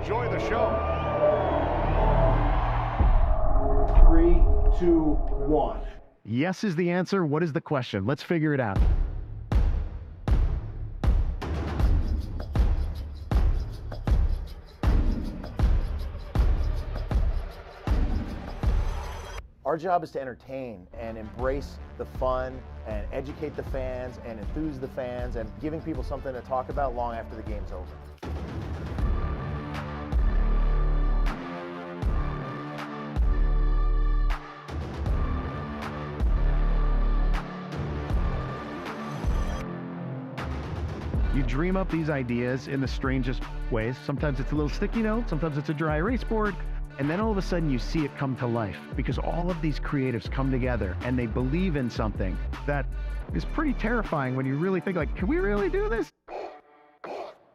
enjoy the show. 3, 2, 1. Yes is the answer. What is the question? Let's figure it out. Our job is to entertain and embrace the fun and educate the fans and enthuse the fans and giving people something to talk about long after the game's over. You dream up these ideas in the strangest ways. Sometimes it's a little sticky note, sometimes it's a dry erase board, and then all of a sudden you see it come to life because all of these creatives come together and they believe in something that is pretty terrifying when you really think like, can we really do this?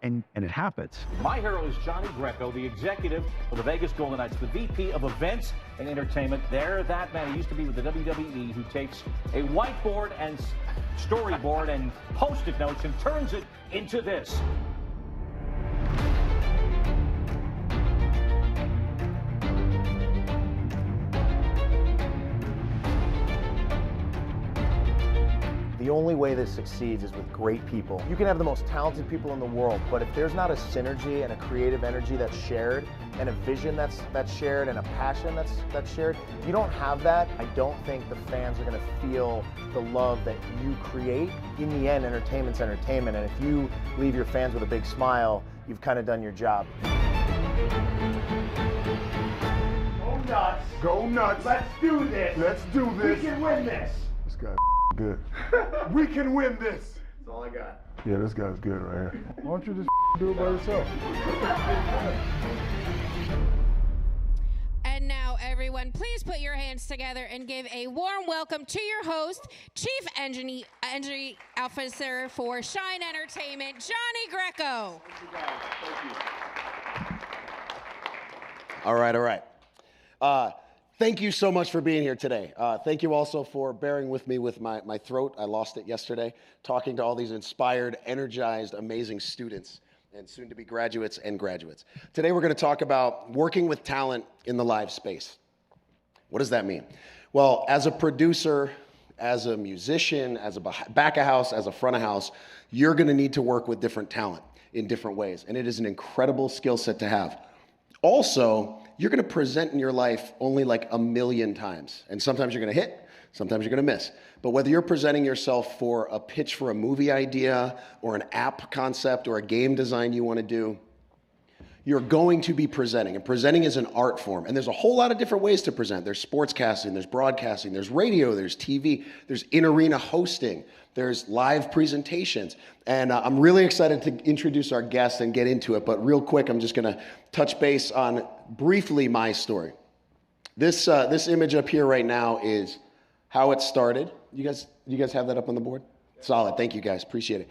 And it happens. My hero is Jonny Greco, the executive of the Vegas Golden Knights, the VP of Events and Entertainment. There, that man, he used to be with the WWE, who takes a whiteboard and storyboard and post-it notes and turns it into this. The only way this succeeds is with great people. You can have the most talented people in the world, but if there's not a synergy and a creative energy that's shared, and a vision that's shared, and a passion that's shared, if you don't have that, I don't think the fans are gonna feel the love that you create. In the end, entertainment's entertainment, and if you leave your fans with a big smile, you've kind of done your job. Go nuts. Go nuts. Let's do this. Let's do this. We can win this. This guy's good. We can win this. That's all I got. Yeah, this guy's good right here. Why don't you just do it by yourself? And now, everyone, please put your hands together and give a warm welcome to your host, Chief Engineer Officer for Shine Entertainment, Jonny Greco. Thank you, guys. Thank you. All right. Thank you so much for being here today. Thank you also for bearing with me with my throat. I lost it yesterday, talking to all these inspired, energized, amazing students and soon-to-be graduates and graduates. Today we're going to talk about working with talent in the live space. What does that mean? Well, as a producer, as a musician, as a back of house, as a front of house, you're going to need to work with different talent in different ways, and it is an incredible skill set to have. Also, you're going to present in your life only like 1,000,000 times. And sometimes you're going to hit, sometimes you're going to miss. But whether you're presenting yourself for a pitch for a movie idea or an app concept or a game design you want to do, you're going to be presenting. And presenting is an art form. And there's a whole lot of different ways to present. There's sportscasting, there's broadcasting, there's radio, there's TV, there's in-arena hosting, there's live presentations. And I'm really excited to introduce our guest and get into it. But real quick, I'm just going to touch base on briefly my story. This image up here right now is how it started. You guys have that up on the board? Solid. Thank you, guys. Appreciate it.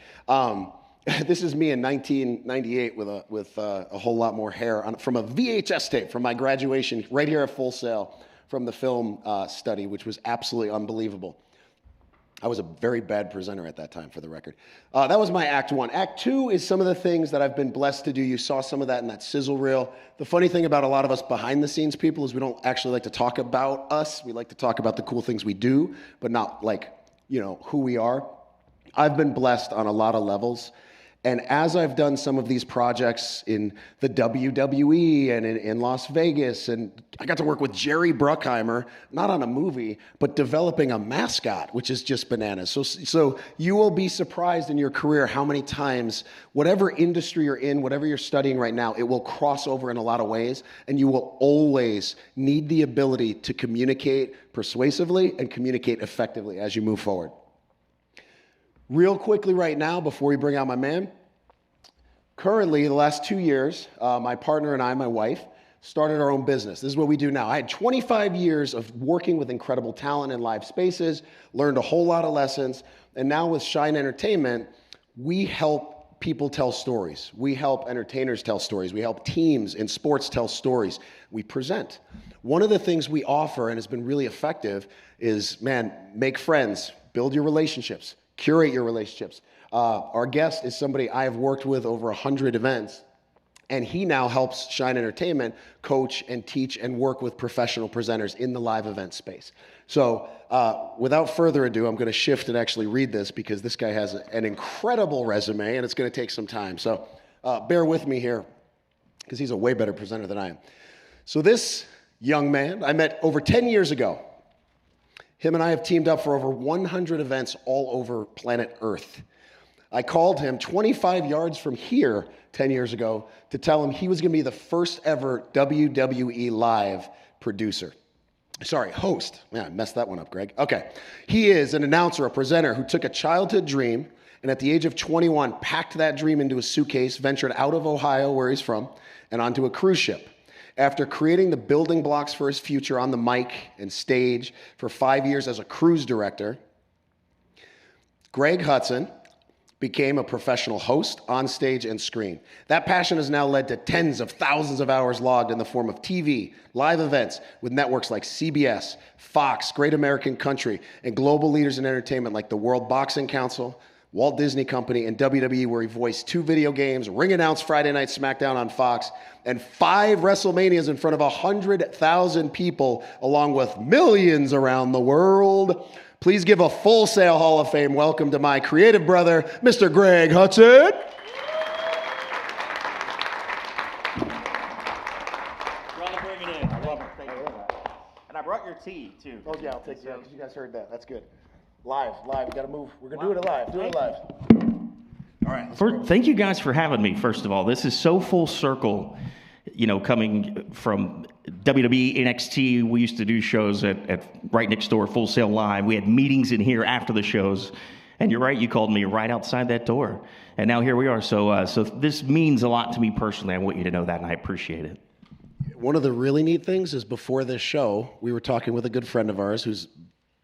This is me in 1998 with a whole lot more hair from a VHS tape from my graduation right here at Full Sail from the film study, which was absolutely unbelievable. I was a very bad presenter at that time, for the record. That was my Act 1. Act 2 is some of the things that I've been blessed to do. You saw some of that in that sizzle reel. The funny thing about a lot of us behind-the-scenes people is we don't actually like to talk about us. We like to talk about the cool things we do, but not like, who we are. I've been blessed on a lot of levels. And as I've done some of these projects in the WWE and in Las Vegas, and I got to work with Jerry Bruckheimer, not on a movie, but developing a mascot, which is just bananas. So you will be surprised in your career how many times, whatever industry you're in, whatever you're studying right now, it will cross over in a lot of ways, and you will always need the ability to communicate persuasively and communicate effectively as you move forward. Real quickly right now, before we bring out my man, currently, the last 2 years, my partner and I, my wife, started our own business. This is what we do now. I had 25 years of working with incredible talent in live spaces, learned a whole lot of lessons, and now with Shine Entertainment, we help people tell stories. We help entertainers tell stories. We help teams in sports tell stories. We present. One of the things we offer, and has been really effective, is, make friends, build your relationships, curate your relationships. Our guest is somebody I have worked with over 100 events, And he now helps Shine Entertainment coach and teach and work with professional presenters in the live event space. So without further ado, I'm going to shift and actually read this because this guy has an incredible resume and it's going to take some time. So bear with me here because he's a way better presenter than I am. So this young man I met over 10 years ago. Him and I have teamed up for over 100 events all over planet Earth. I called him 25 yards from here 10 years ago to tell him he was going to be the first ever WWE Live producer. Sorry, host. Man, I messed that one up, Greg. Okay. He is an announcer, a presenter who took a childhood dream and at the age of 21 packed that dream into a suitcase, ventured out of Ohio, where he's from, and onto a cruise ship. After creating the building blocks for his future on the mic and stage for 5 years as a cruise director, Greg Hutson became a professional host on stage and screen. That passion has now led to tens of thousands of hours logged in the form of TV, live events with networks like CBS, Fox, Great American Country, and global leaders in entertainment like the World Boxing Council, Walt Disney Company, and WWE, where he voiced 2 video games, ring-announced Friday Night SmackDown on Fox, and 5 WrestleManias in front of 100,000 people, along with millions around the world. Please give a Full Sail Hall of Fame welcome to my creative brother, Mr. Greg Hutson. Brother, bring it in. I love it. Thank you. And I brought your tea, too. Oh, yeah, I'll take that because you guys heard that. That's good. Live. We got to move. We're going to do it live. Do it live. All right. Thank you guys for having me, first of all. This is so full circle, you know, coming from WWE, NXT. We used to do shows at right next door, Full Sail Live. We had meetings in here after the shows. And you're right, you called me right outside that door. And now here we are. So this means a lot to me personally. I want you to know that, and I appreciate it. One of the really neat things is before this show, we were talking with a good friend of ours who's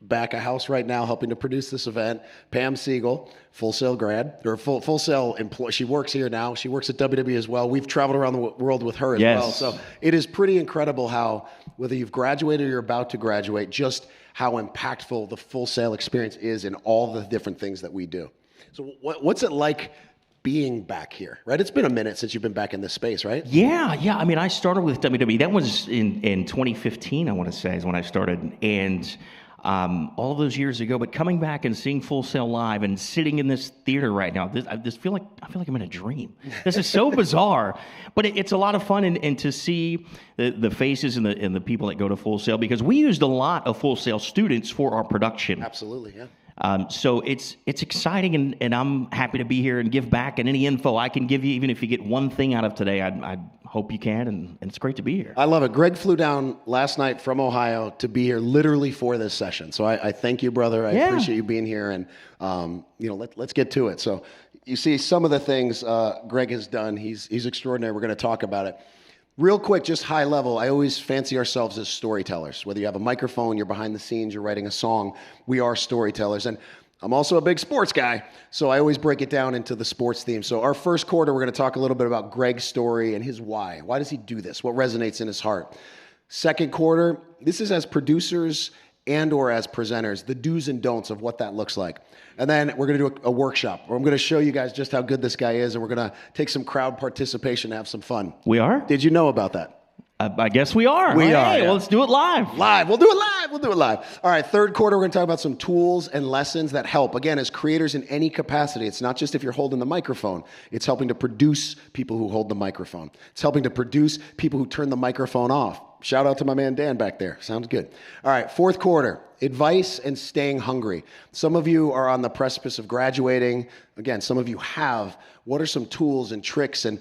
back of house right now helping to produce this event, Pam Siegel, Full Sail grad, or Full Sail employee. She works here now. She works at WWE as well. We've traveled around the world with her as well. So it is pretty incredible how, whether you've graduated or you're about to graduate, just how impactful the Full Sail experience is in all the different things that we do. So what's it like being back here, right? It's been a minute since you've been back in this space, right? Yeah. I mean, I started with WWE. That was in 2015, I want to say, is when I started. And all of those years ago, but coming back and seeing Full Sail Live and sitting in this theater right now, I feel like I'm in a dream. This is so bizarre, but it's a lot of fun and to see the faces and the people that go to Full Sail, because we used a lot of Full Sail students for our production. Absolutely, yeah. So it's exciting, and I'm happy to be here and give back. And any info I can give you, even if you get one thing out of today, I hope you can. And it's great to be here. I love it. Greg flew down last night from Ohio to be here literally for this session. So I thank you, brother. I appreciate you being here. And let's get to it. So you see some of the things Greg has done. He's extraordinary. We're going to talk about it. Real quick, just high level, I always fancy ourselves as storytellers. Whether you have a microphone, you're behind the scenes, you're writing a song, we are storytellers. And I'm also a big sports guy, so I always break it down into the sports theme. So our first quarter, we're going to talk a little bit about Greg's story and his why. Why does he do this? What resonates in his heart? Second quarter, this is as producers and or as presenters, the do's and don'ts of what that looks like. And then we're going to do a workshop where I'm going to show you guys just how good this guy is, and we're going to take some crowd participation and have some fun. We are? Did you know about that? I guess we are. We are. Well, let's do it live. Live. We'll do it live. We'll do it live. All right, third quarter, we're going to talk about some tools and lessons that help. Again, as creators in any capacity, it's not just if you're holding the microphone. It's helping to produce people who hold the microphone. It's helping to produce people who turn the microphone off. Shout out to my man Dan back there. Sounds good. All right, fourth quarter, advice and staying hungry. Some of you are on the precipice of graduating. Again, some of you have. What are some tools and tricks? And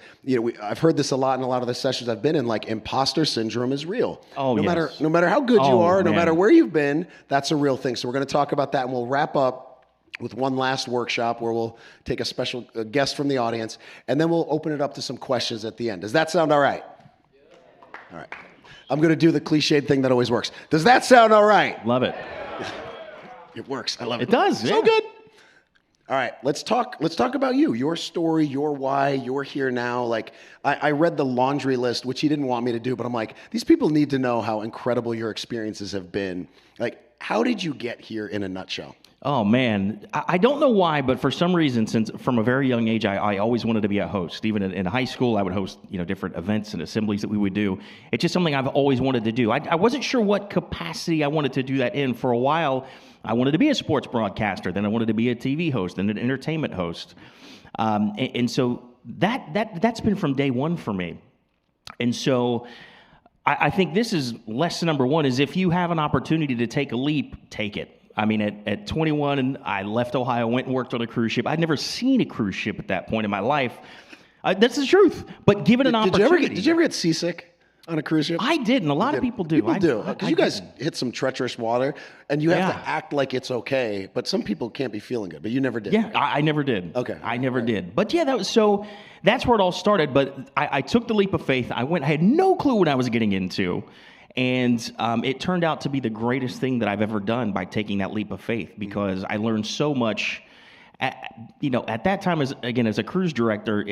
I've heard this a lot in a lot of the sessions I've been in. Like, imposter syndrome is real. Oh, no yes. matter how good you are, no man. matter where you've been, that's a real thing. So we're going to talk about that, and we'll wrap up with one last workshop where we'll take a special guest from the audience, and then we'll open it up to some questions at the end. Does that sound all right? All right. I'm going to do the cliched thing that always works. Does that sound all right? Love it. It works. I love it. It does. So yeah. good. All right, let's talk about you, your story, your why, you're here now. Like, I read the laundry list, which he didn't want me to do, but I'm like, these people need to know how incredible your experiences have been. Like, how did you get here in a nutshell? Oh, man. I don't know why, but for some reason, since from a very young age, I always wanted to be a host. Even in high school, I would host different events and assemblies that we would do. It's just something I've always wanted to do. I wasn't sure what capacity I wanted to do that in. For a while, I wanted to be a sports broadcaster. Then I wanted to be a TV host and an entertainment host. And so that's been from day one for me. And so I think this is lesson number one, is if you have an opportunity to take a leap, take it. I mean, at 21, and I left Ohio, went and worked on a cruise ship. I'd never seen a cruise ship at that point in my life. That's the truth. But given an opportunity. Did you ever get seasick on a cruise ship? I did, and a lot of people do. People do. Because you guys hit some treacherous water, and you have to act like it's okay, but some people can't be feeling good, but you never did. Yeah, I never did. Okay. I never did. But yeah, that's where it all started. But I took the leap of faith. I had no clue what I was getting into. And it turned out to be the greatest thing that I've ever done by taking that leap of faith, because I learned so much. At that time, as a cruise director,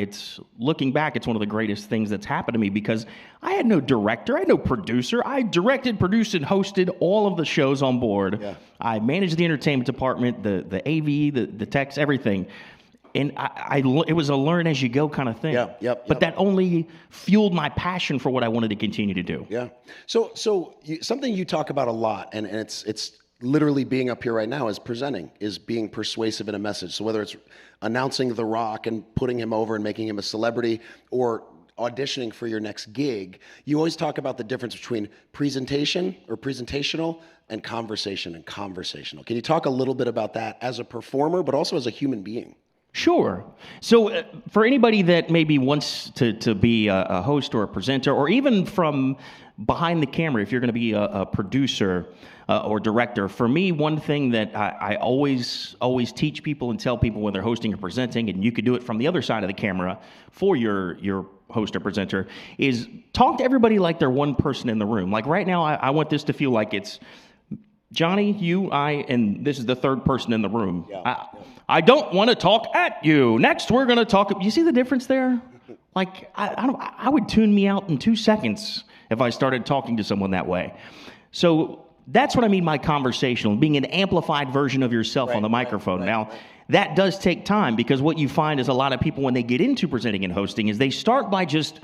looking back, it's one of the greatest things that's happened to me, because I had no director, I had no producer. I directed, produced, and hosted all of the shows on board. Yeah. I managed the entertainment department, the AV, the techs, everything. And it was a learn as you go kind of thing. Yep. But that only fueled my passion for what I wanted to continue to do. Yeah. So something you talk about a lot, and it's literally being up here right now, is presenting, is being persuasive in a message. So whether it's announcing The Rock and putting him over and making him a celebrity, or auditioning for your next gig, you always talk about the difference between presentation or presentational and conversation and conversational. Can you talk a little bit about that as a performer, but also as a human being? Sure. So for anybody that maybe wants to be a host or a presenter, or even from behind the camera, if you're going to be a producer or director, for me, one thing that I always teach people and tell people when they're hosting or presenting, and you could do it from the other side of the camera for your host or presenter, is talk to everybody like they're one person in the room. Like right now, I want this to feel like it's Johnny, you, I, and this is the third person in the room. Yeah. I don't want to talk at you. Next, we're going to talk. You see the difference there? Like, I would tune me out in 2 seconds if I started talking to someone that way. So that's what I mean by conversational, being an amplified version of yourself on the microphone. Now, that does take time, because what you find is a lot of people, when they get into presenting and hosting, is they start by just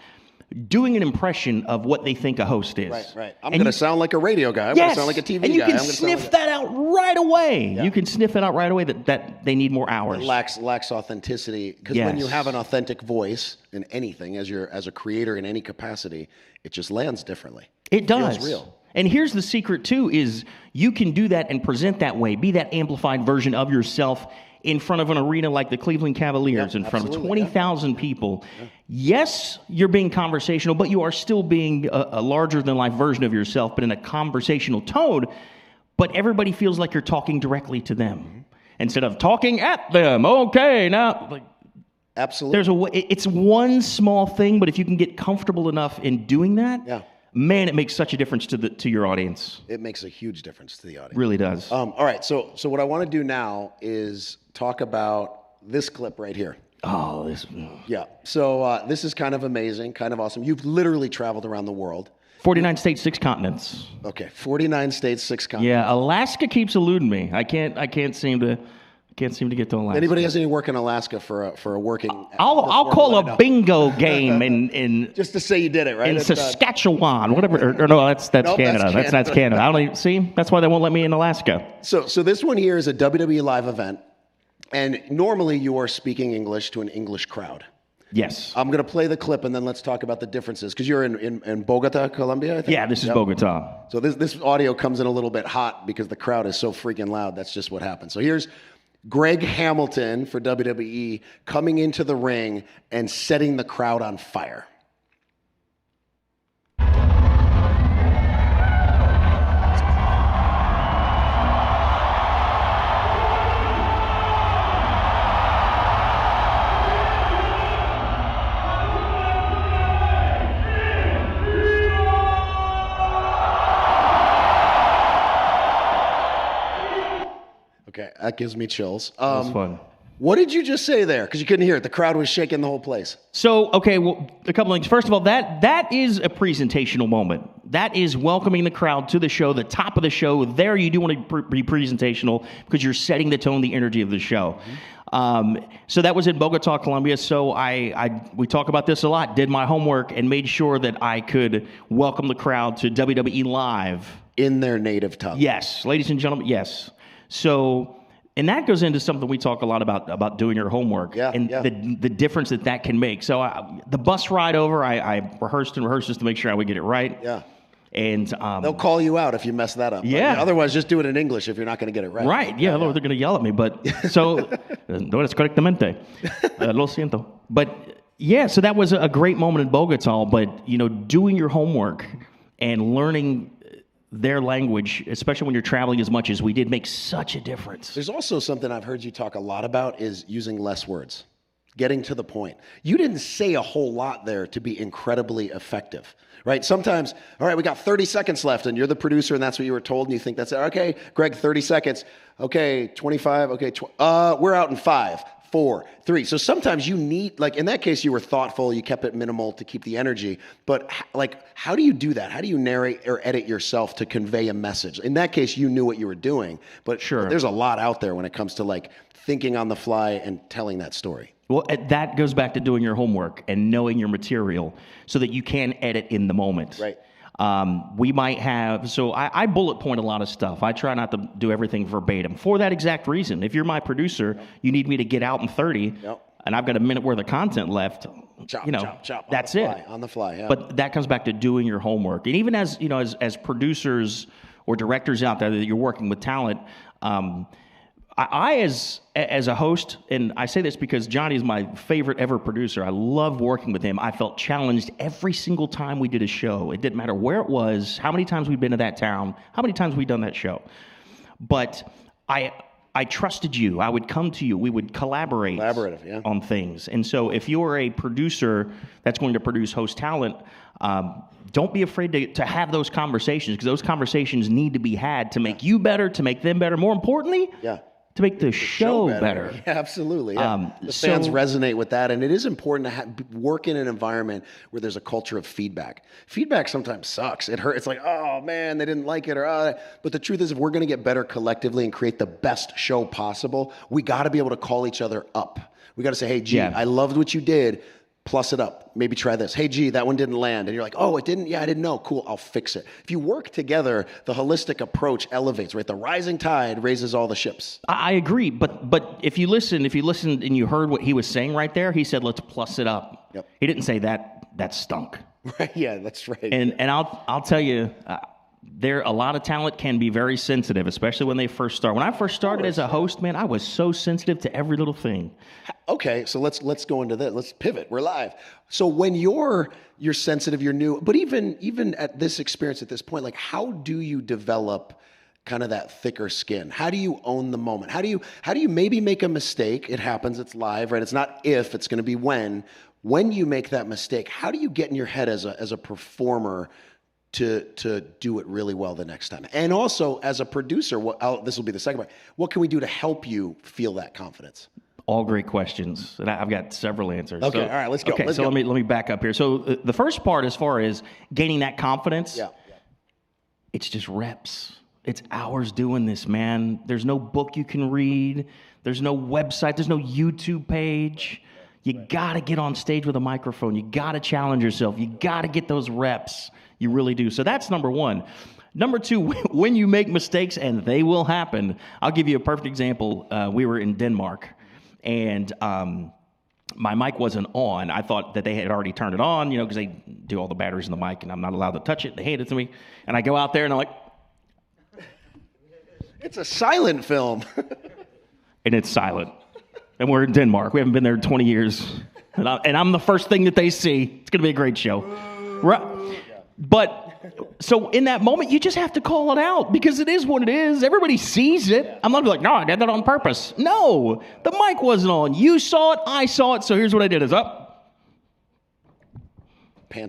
doing an impression of what they think a host is. Right. I'm going to sound like a radio guy. I'm going to sound like a TV guy. And you can sniff that out right away. Yeah. You can sniff it out right away that they need more hours. It lacks authenticity. Because when you have an authentic voice in anything, as a creator in any capacity, it just lands differently. It does. It feels real. And here's the secret, too, is you can do that and present that way. Be that amplified version of yourself in front of an arena like the Cleveland Cavaliers, in front of 20,000 people. Yeah. Yes, you're being conversational, but you are still being a larger-than-life version of yourself, but in a conversational tone. But everybody feels like you're talking directly to them instead of talking at them. Okay, now... Absolutely. It's one small thing, but if you can get comfortable enough in doing that, man, it makes such a difference to your audience. It makes a huge difference to the audience. Really does. All right, so what I want to do now is talk about this clip right here. Oh, this. Yeah. So this is kind of amazing, kind of awesome. You've literally traveled around the world. 49 states, 6 continents. Okay, 49 states, 6 continents. Yeah, Alaska keeps eluding me. I can't seem to get to Alaska. Anybody has any work in Alaska for a working? I'll call a bingo game in just to say you did it, right? In Saskatchewan, whatever. Or no, that's Canada. That's Canada. I don't even see. That's why they won't let me in Alaska. So this one here is a WWE live event, and normally you are speaking English to an English crowd. Yes. I'm going to play the clip, and then let's talk about the differences, because you're in Bogota, Colombia, I think? Yeah, this is Bogota. So this audio comes in a little bit hot because the crowd is so freaking loud. That's just what happens. So here's Greg Hamilton for WWE coming into the ring and setting the crowd on fire. Okay, that gives me chills. That was fun. What did you just say there? Because you couldn't hear it. The crowd was shaking the whole place. So, okay, well, a couple things. First of all, that is a presentational moment. That is welcoming the crowd to the show, the top of the show. There you do want to be presentational because you're setting the tone, the energy of the show. So that was in Bogota, Colombia. So we talk about this a lot, did my homework and made sure that I could welcome the crowd to WWE Live. In their native tongue. Yes, ladies and gentlemen, yes. So, and that goes into something we talk a lot about doing your homework and the difference that can make. So the bus ride over, I rehearsed just to make sure I would get it right. Yeah. And they'll call you out if you mess that up. Yeah. Otherwise, just do it in English if you're not going to get it right. Right. Yeah. They're going to yell at me. But so, no es correctamente. Lo siento. But yeah, so that was a great moment in Bogota. But doing your homework and learning their language, especially when you're traveling as much as we did, makes such a difference. There's also something I've heard you talk a lot about is using less words, getting to the point. You didn't say a whole lot there to be incredibly effective, right? Sometimes, all right, we got 30 seconds left and you're the producer and that's what you were told and you think that's it. Okay, Greg, 30 seconds. Okay, 25. Okay, we're out in 5, 4, 3. So sometimes you need, like in that case, you were thoughtful, you kept it minimal to keep the energy, but like, how do you do that? How do you narrate or edit yourself to convey a message? In that case, you knew what you were doing, but sure, there's a lot out there when it comes to like thinking on the fly and telling that story. Well, that goes back to doing your homework and knowing your material so that you can edit in the moment. Right. We might have, so I bullet point a lot of stuff. I try not to do everything verbatim for that exact reason. If you're my producer, you need me to get out in 30, and I've got a minute worth of content left. Chop, that's it. On the fly, yeah. But that comes back to doing your homework. And even as, as producers or directors out there that you're working with talent, I as a host, and I say this because Johnny is my favorite ever producer. I love working with him. I felt challenged every single time we did a show. It didn't matter where it was, how many times we'd been to that town, how many times we'd done that show. But I trusted you. I would come to you. We would collaborate on things. And so if you're a producer that's going to produce host talent, don't be afraid to have those conversations, because those conversations need to be had to make you better, to make them better. More importantly, to make the show better. Yeah, absolutely. Yeah. The fans resonate with that, and it is important to work in an environment where there's a culture of feedback. Feedback sometimes sucks. It hurts. It's like, oh man, they didn't like it, but the truth is, if we're going to get better collectively and create the best show possible, we got to be able to call each other up. We got to say, hey, G, I loved what you did. Plus it up. Maybe try this. Hey, G, that one didn't land. And you're like, oh, it didn't? Yeah, I didn't know. Cool, I'll fix it. If you work together, the holistic approach elevates, right? The rising tide raises all the ships. I agree. But if you listened and you heard what he was saying right there, he said, let's plus it up. Yep. He didn't say that stunk. Right. Yeah, that's right. And I'll tell you, a lot of talent can be very sensitive, especially when they first start. When I first started as a host, man, I was so sensitive to every little thing. Okay, so let's go into that. Let's pivot. We're live. So when you're sensitive, you're new, but even at this experience at this point, like how do you develop kind of that thicker skin? How do you own the moment? How do you maybe make a mistake? It happens. It's live, right? It's not if, it's going to be when. When you make that mistake, how do you get in your head as a performer to do it really well the next time? And also, as a producer, this will be the second part, what can we do to help you feel that confidence? All great questions, and I've got several answers. Okay, all right, let's go. Okay, let me back up here. So the first part, as far as gaining that confidence, it's just reps. It's hours doing this, man. There's no book you can read. There's no website. There's no YouTube page. You got to get on stage with a microphone. You got to challenge yourself. You got to get those reps. You really do. So that's number one. Number two, when you make mistakes, and they will happen, I'll give you a perfect example. We were in Denmark, and my mic wasn't on. I thought that they had already turned it on, because they do all the batteries in the mic, and I'm not allowed to touch it. They hate it to me. And I go out there, and I'm like... It's a silent film. And it's silent. And we're in Denmark. We haven't been there in 20 years. And I'm the first thing that they see. It's going to be a great show. Right? But... So in that moment, you just have to call it out, because it is what it is. Everybody sees it. I'm not like, no, I did that on purpose. No, the mic wasn't on. You saw it. I saw it. So here's what I did is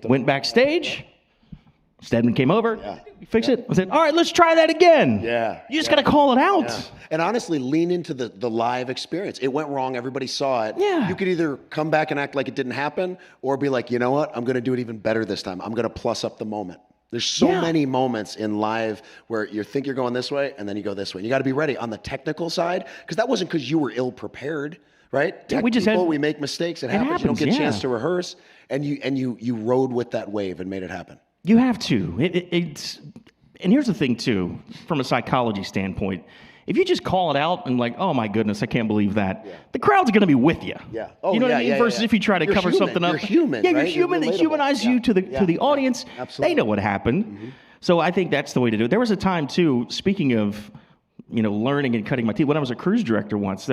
went backstage. Stedman came over. Fix it. I said, all right, let's try that again. You just got to call it out. And honestly, lean into the live experience. It went wrong. Everybody saw it. You could either come back and act like it didn't happen, or be like, you know what? I'm going to do it even better this time. I'm going to plus up the moment. There's so many moments in live where you think you're going this way and then you go this way. You got to be ready on the technical side, because that wasn't because you were ill prepared, right? Tech people, we make mistakes. It happens. You don't get a chance to rehearse, and you rode with that wave and made it happen. You have to. And here's the thing too, from a psychology standpoint. If you just call it out and like, oh my goodness, I can't believe that, the crowd's going to be with you. Yeah. Oh, you know what I mean? Versus if you try to cover something up. You're human. Yeah, right? you're human. It humanizes you to the audience. Absolutely. They know what happened. So I think that's the way to do it. There was a time too, speaking of, learning and cutting my teeth. When I was a cruise director once,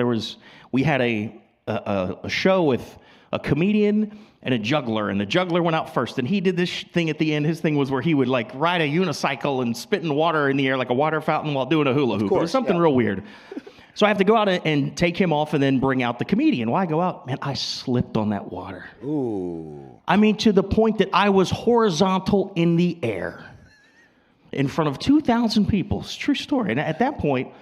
we had a show with a comedian and a juggler, and the juggler went out first, and he did this thing at the end. His thing was where he would like ride a unicycle and spit in water in the air like a water fountain while doing a hula hoop. It was something real weird. So I have to go out and take him off and then bring out the comedian. Why go out? Man, I slipped on that water. Ooh. I mean, to the point that I was horizontal in the air in front of 2,000 people. It's a true story. And at that point,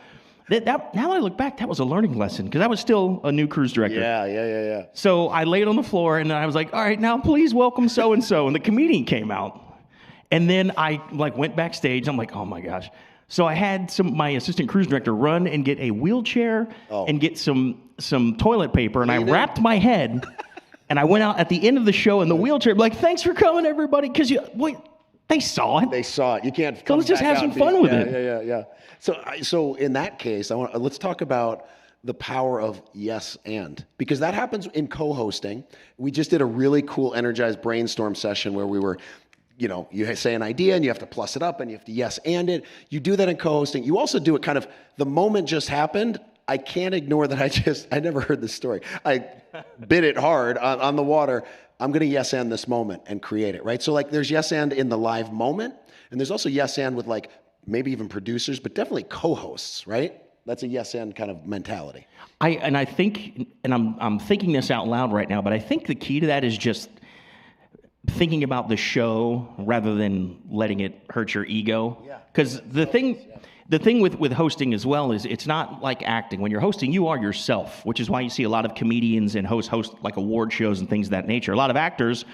now that I look back, that was a learning lesson, because I was still a new cruise director. Yeah. So I laid on the floor, and I was like, all right, now please welcome so-and-so. And the comedian came out. And then I went backstage. I'm like, oh my gosh. So I had my assistant cruise director run and get a wheelchair and get some toilet paper, and I wrapped my head, and I went out at the end of the show in the wheelchair, like, thanks for coming, everybody, because they saw it. They saw it. You can't. So let's just have some fun with it. Yeah. So in that case, let's talk about the power of yes and, because that happens in co-hosting. We just did a really cool energized brainstorm session where we were, you say an idea and you have to plus it up and you have to yes and it. You do that in co-hosting. You also do it kind of, the moment just happened. I can't ignore that I never heard this story. I bit it hard on the water. I'm going to yes and this moment and create it, right? So there's yes and in the live moment, and there's also yes and with maybe even producers, but definitely co-hosts, right? That's a yes and kind of mentality. I think, and I'm thinking this out loud right now, but I think the key to that is just thinking about the show rather than letting it hurt your ego. Because the thing with hosting as well is it's not like acting. When you're hosting, you are yourself, which is why you see a lot of comedians and host like award shows and things of that nature. A lot of actors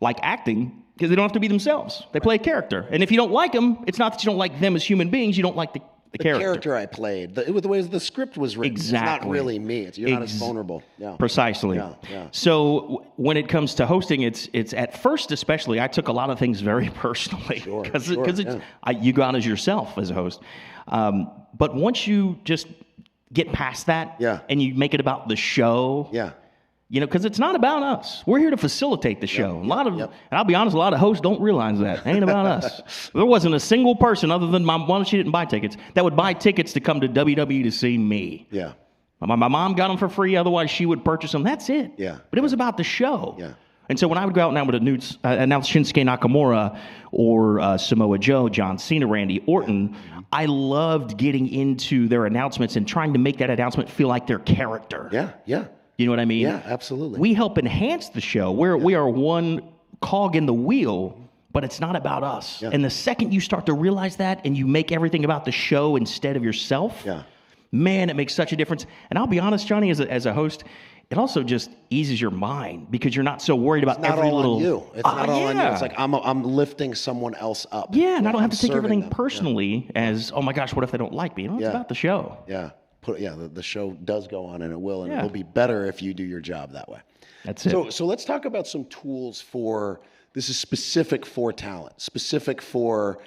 like acting because they don't have to be themselves. They play a character. And if you don't like them, it's not that you don't like them as human beings. You don't like the character. The character I played, the way the script was written. Exactly. It's not really me. You're not as vulnerable. Yeah. Precisely. Yeah. So when it comes to hosting, it's at first especially, I took a lot of things very personally. Because you go out as yourself as a host. But once you just get past that and you make it about the show, because it's not about us. We're here to facilitate the show. And I'll be honest, a lot of hosts don't realize that. It ain't about us. There wasn't a single person other than my mom, she didn't buy tickets, that would buy tickets to come to WWE to see me. Yeah. My mom got them for free, otherwise she would purchase them. That's it. Yeah. But it was about the show. Yeah. And so when I would go out now with announce Shinsuke Nakamura or Samoa Joe, John Cena, Randy Orton, I loved getting into their announcements and trying to make that announcement feel like their character. Yeah. You know what I mean? Yeah, absolutely. We help enhance the show. We are one cog in the wheel, but it's not about us. And the second you start to realize that and you make everything about the show instead of yourself, man, it makes such a difference. And I'll be honest, Johnny, as a host, it also just eases your mind because you're not so worried about every little. On you. It's not all on you. It's like I'm lifting someone else up. Yeah, and I don't have to take everything personally as, oh my gosh, what if they don't like me? It's about the show. Yeah. The show does go on, and it will, and it'll be better if you do your job that way. That's it. So let's talk about some tools this is specific for talent, specific for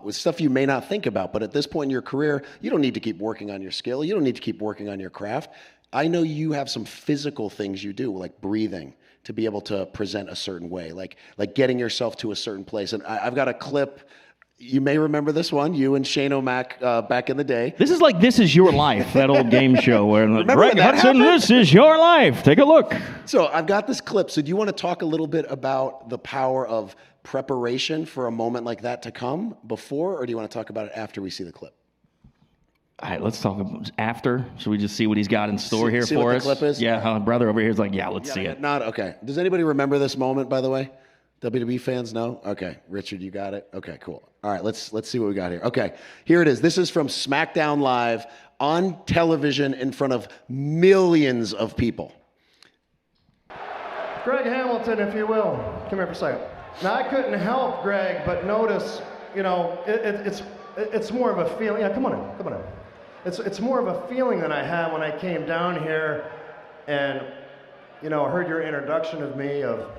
with stuff you may not think about, but at this point in your career, you don't need to keep working on your skill. You don't need to keep working on your craft. I know you have some physical things you do, like breathing, to be able to present a certain way, like getting yourself to a certain place. And I've got a clip. You may remember this one, you and Shane O'Mac back in the day. This is like This Is Your Life, that old game show where Greg Hutson, This Is Your Life. Take a look. So I've got this clip. So do you want to talk a little bit about the power of preparation for a moment like that to come before, or do you want to talk about it after we see the clip? All right, let's talk after. Should we just see what he's got in store here see for what us? The clip is? Yeah, my brother over here is like, let's see it. Okay. Does anybody remember this moment, by the way? WWE fans know? Okay. Richard, you got it? Okay, cool. All right, let's see what we got here. Okay, here it is. This is from SmackDown Live on television in front of millions of people. Greg Hamilton, if you will. Come here for a second. Now, I couldn't help, Greg, but notice, you know, it's more of a feeling. Yeah, come on in. It's more of a feeling than I had when I came down here and, you know, heard your introduction of me of,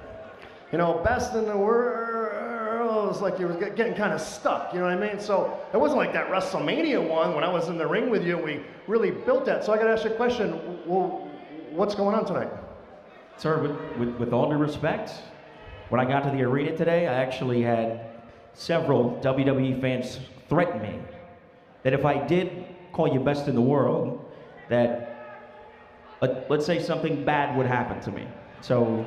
you know, best in the world. It was like you were getting kind of stuck, you know what I mean? So it wasn't like that WrestleMania one when I was in the ring with you and we really built that. So I got to ask you a question. Well, what's going on tonight? Sir, with all due respect, when I got to the arena today, I actually had several WWE fans threaten me that if I did call you best in the world, that let's say something bad would happen to me. So,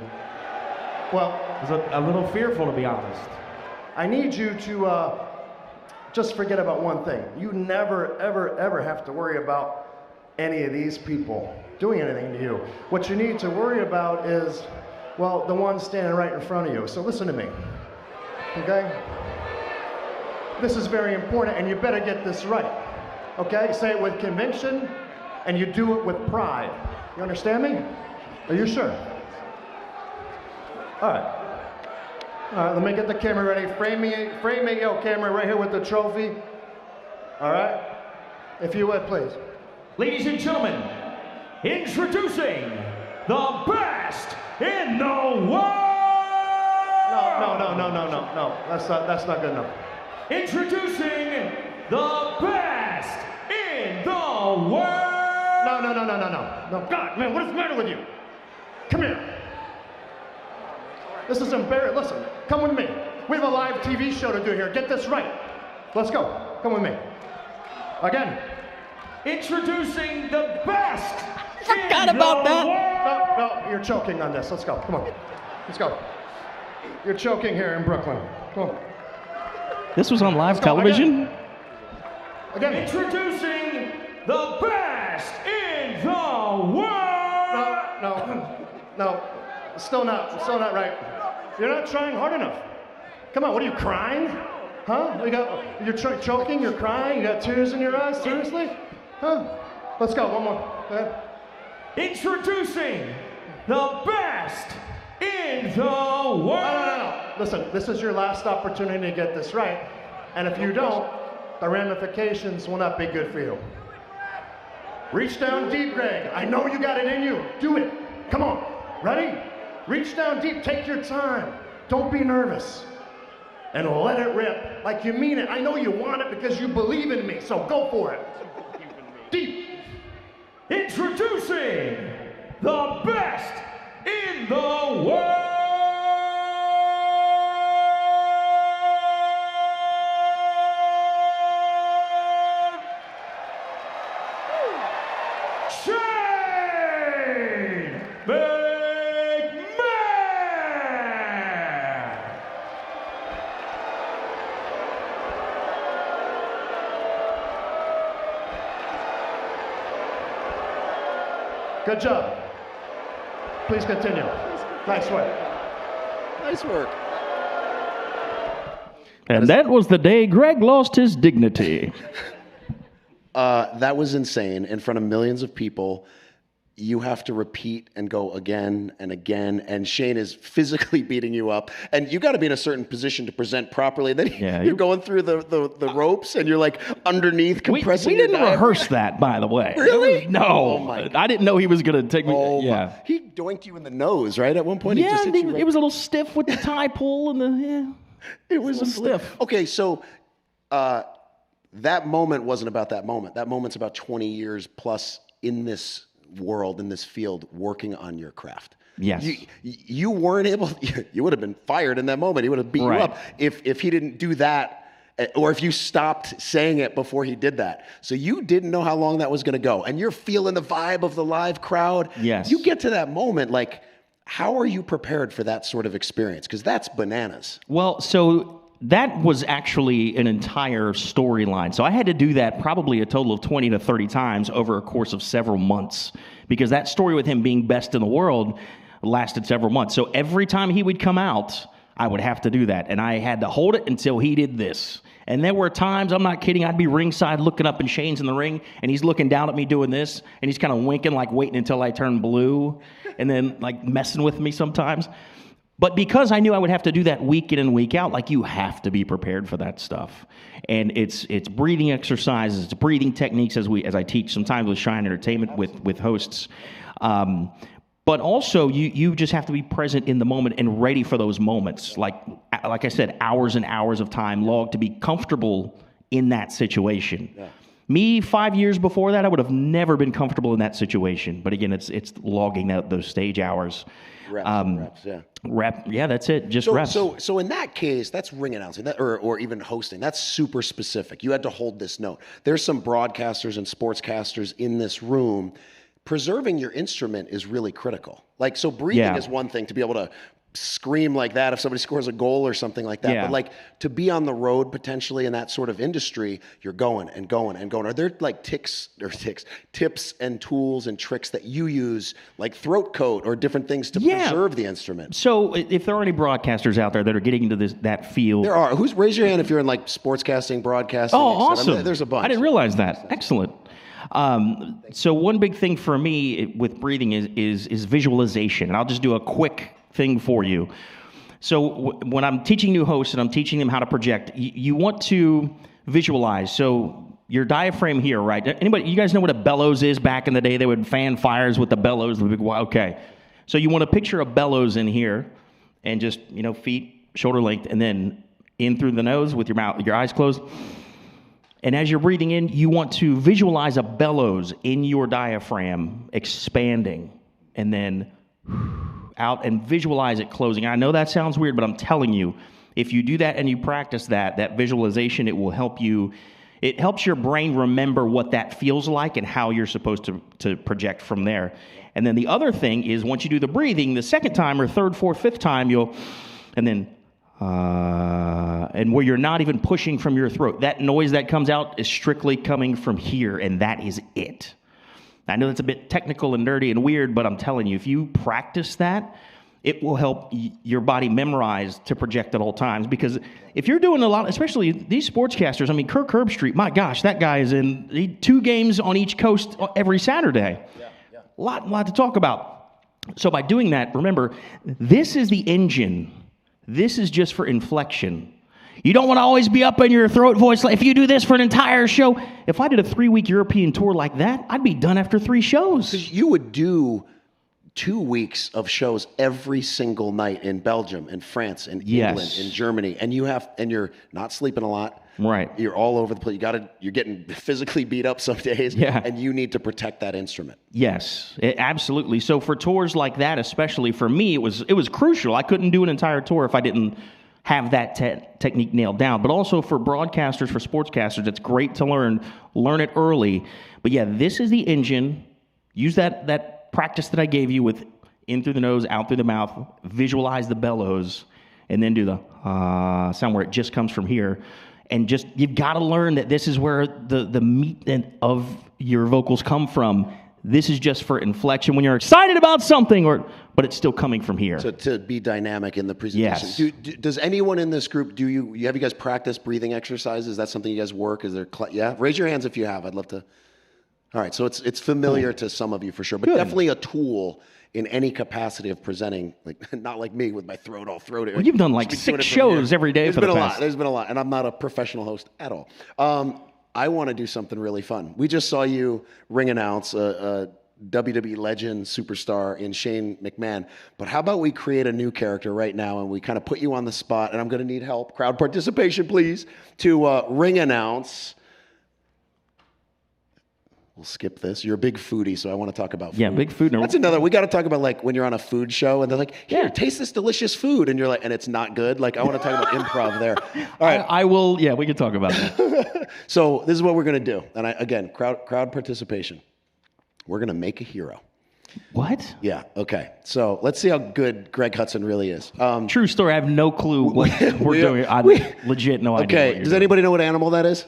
well, I was a little fearful, to be honest. I need you to just forget about one thing. You never, ever, ever have to worry about any of these people doing anything to you. What you need to worry about is, well, the one standing right in front of you. So listen to me, okay? This is very important, and you better get this right, okay? Say it with conviction, and you do it with pride. You understand me? Are you sure? All right. All right, let me get the camera ready. Frame me, yo, camera, right here with the trophy. All right? If you would, please. Ladies and gentlemen, introducing the best in the world! No. That's not good enough. Introducing the best in the world! No. God, man, what is the matter with you? Come here. This is embarrassing. Listen, come with me. We have a live TV show to do here. Get this right. Let's go. Come with me. Again. Introducing the best. Forgot about that. No, you're choking on this. Let's go. Come on. Let's go. You're choking here in Brooklyn. Come on. This was on live television? Again. Introducing the best in the world. No. Still not right. You're not trying hard enough. Come on, what are you, crying? Huh? You're choking, you're crying, you got tears in your eyes? Seriously? Huh? Let's go, one more. Go ahead. Introducing the best in the world. No. Listen, this is your last opportunity to get this right. And if you don't, the ramifications will not be good for you. Reach down deep, Greg. I know you got it in you. Do it. Come on. Ready? Reach down deep, take your time. Don't be nervous. And let it rip like you mean it. I know you want it because you believe in me, so go for it. Deep. Introducing the best in the world. Good job. Please continue. Nice work. Nice work. And that was the day Greg lost his dignity. That was insane. In front of millions of people, you have to repeat and go again and again. And Shane is physically beating you up. And you got to be in a certain position to present properly. Then you're going through the ropes and you're like underneath compressing. We didn't rehearse that, by the way. Really? No. Oh my God. I didn't know he was going to take me. Oh yeah. He doinked you in the nose, right? At one point, Yeah, he just hit you right. it was a little stiff with the tie pull and the. Yeah. It was a little stiff. Okay, so that moment wasn't about that moment. That moment's about 20 years plus in this world, in this field, working on your craft. Yes. You weren't able, you would have been fired in that moment. He would have beat you up if he didn't do that, or if you stopped saying it before he did that. So you didn't know how long that was going to go. And you're feeling the vibe of the live crowd. Yes. You get to that moment, like, how are you prepared for that sort of experience? Because that's bananas. Well, so that was actually an entire storyline. So I had to do that probably a total of 20 to 30 times over a course of several months, because that story with him being best in the world lasted several months. So every time he would come out, I would have to do that. And I had to hold it until he did this. And there were times, I'm not kidding, I'd be ringside looking up and Shane's in the ring, and he's looking down at me doing this, and he's kind of winking, like waiting until I turn blue, and then like messing with me sometimes. But because I knew I would have to do that week in and week out, like you have to be prepared for that stuff. And it's breathing exercises, it's breathing techniques as I teach sometimes with Shine Entertainment with hosts. But also you just have to be present in the moment and ready for those moments. Like I said, hours and hours of time logged to be comfortable in that situation. Yeah. Me, 5 years before that, I would have never been comfortable in that situation. But again, it's logging those stage hours. Reps, yeah. Yeah, that's it. Just reps. So in that case, that's ring announcing, or even hosting. That's super specific. You had to hold this note. There's some broadcasters and sportscasters in this room. Preserving your instrument is really critical. Like, so breathing is one thing, to be able to scream like that if somebody scores a goal or something like that. Yeah. But like to be on the road potentially in that sort of industry, you're going and going and going. Are there like tips and tools and tricks that you use, like throat coat or different things to preserve the instrument? So if there are any broadcasters out there that are getting into that field. There are. Raise your hand if you're in like sportscasting, broadcasting. Oh, awesome. I mean, there's a bunch. I didn't realize that. Excellent. So one big thing for me with breathing is visualization. And I'll just do a quick thing for you. So when I'm teaching new hosts and I'm teaching them how to project, you want to visualize. So your diaphragm here, right? Anybody, you guys know what a bellows is? Back in the day, they would fan fires with the bellows. Okay. So you want to picture a bellows in here and just, feet, shoulder length, and then in through the nose with your mouth, your eyes closed. And as you're breathing in, you want to visualize a bellows in your diaphragm expanding, and then out and visualize it closing. I know that sounds weird, but I'm telling you, if you do that and you practice that visualization, it will help you. It helps your brain remember what that feels like and how you're supposed to project from there. And then the other thing is, once you do the breathing, the second time or third, fourth, fifth time, and where you're not even pushing from your throat. That noise that comes out is strictly coming from here, and that is it. I know that's a bit technical and nerdy and weird, but I'm telling you, if you practice that, it will help your body memorize to project at all times. Because if you're doing a lot, especially these sportscasters, I mean, Kirk Herbstreit, my gosh, that guy is in 2 games on each coast every Saturday. Yeah. A lot to talk about. So by doing that, remember, this is the engine. This is just for inflection. You don't want to always be up in your throat voice. If you do this for an entire show, if I did a 3-week European tour like that, I'd be done after 3 shows. You would do 2 weeks of shows every single night in Belgium and France and England and Germany, and you're not sleeping a lot. Right. You're all over the place. You're getting physically beat up some days, and you need to protect that instrument. Yes, absolutely. So for tours like that, especially for me, it was crucial. I couldn't do an entire tour if I didn't have that technique nailed down. But also for broadcasters, for sportscasters, it's great to learn it early. But yeah, this is the engine. Use that practice that I gave you with in through the nose, out through the mouth, visualize the bellows, and then do the sound where it just comes from here. And you've got to learn that this is where the meat of your vocals come from. This is just for inflection when you're excited about something, but it's still coming from here. So to be dynamic in the presentation. Yes. Does anyone in this group, have you guys practiced breathing exercises? Is that something you guys work? Is there, raise your hands if you have. I'd love to. All right, so it's familiar to some of you for sure, but definitely a tool in any capacity of presenting, like not like me with my throat all throated. Well, you've done like 6 shows every day for the past. There's been a lot, and I'm not a professional host at all. I want to do something really fun. We just saw you ring announce a WWE legend superstar in Shane McMahon, but how about we create a new character right now and we kind of put you on the spot, and I'm going to need help, crowd participation please, to ring announce. We'll skip this. You're a big foodie, so I want to talk about food. Yeah, big food. That's another. We got to talk about like when you're on a food show and they're like, "Here, taste this delicious food," and you're like, and it's not good. Like I want to talk about improv there. All right, I will. Yeah, we can talk about that. So this is what we're gonna do, and again, crowd participation. We're gonna make a hero. What? Yeah. Okay. So let's see how good Greg Hutson really is. True story. I have no clue what we're doing. I legit no idea. Okay. Does anybody know what animal that is?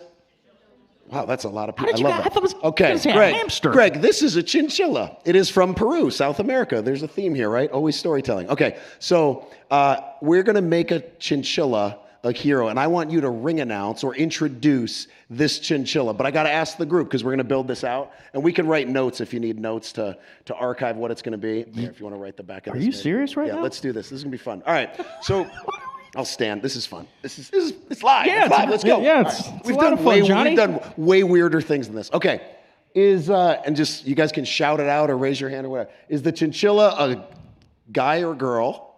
Wow, that's a lot of people. I thought it was a hamster. Greg, this is a chinchilla. It is from Peru, South America. There's a theme here, right? Always storytelling. Okay, so we're going to make a chinchilla a hero, and I want you to ring announce or introduce this chinchilla. But I got to ask the group because we're going to build this out, and we can write notes if you need notes to archive what it's going to be. There, if you want to write the back of this. Are you serious right now? Yeah, let's do this. This is going to be fun. All right, so I'll stand. This is fun. It's live. Yeah, it's live. Let's go. Yeah, it's We've a lot done of fun, Johnny. We've done way weirder things than this. Okay, and just you guys can shout it out or raise your hand or whatever. Is the chinchilla a guy or girl?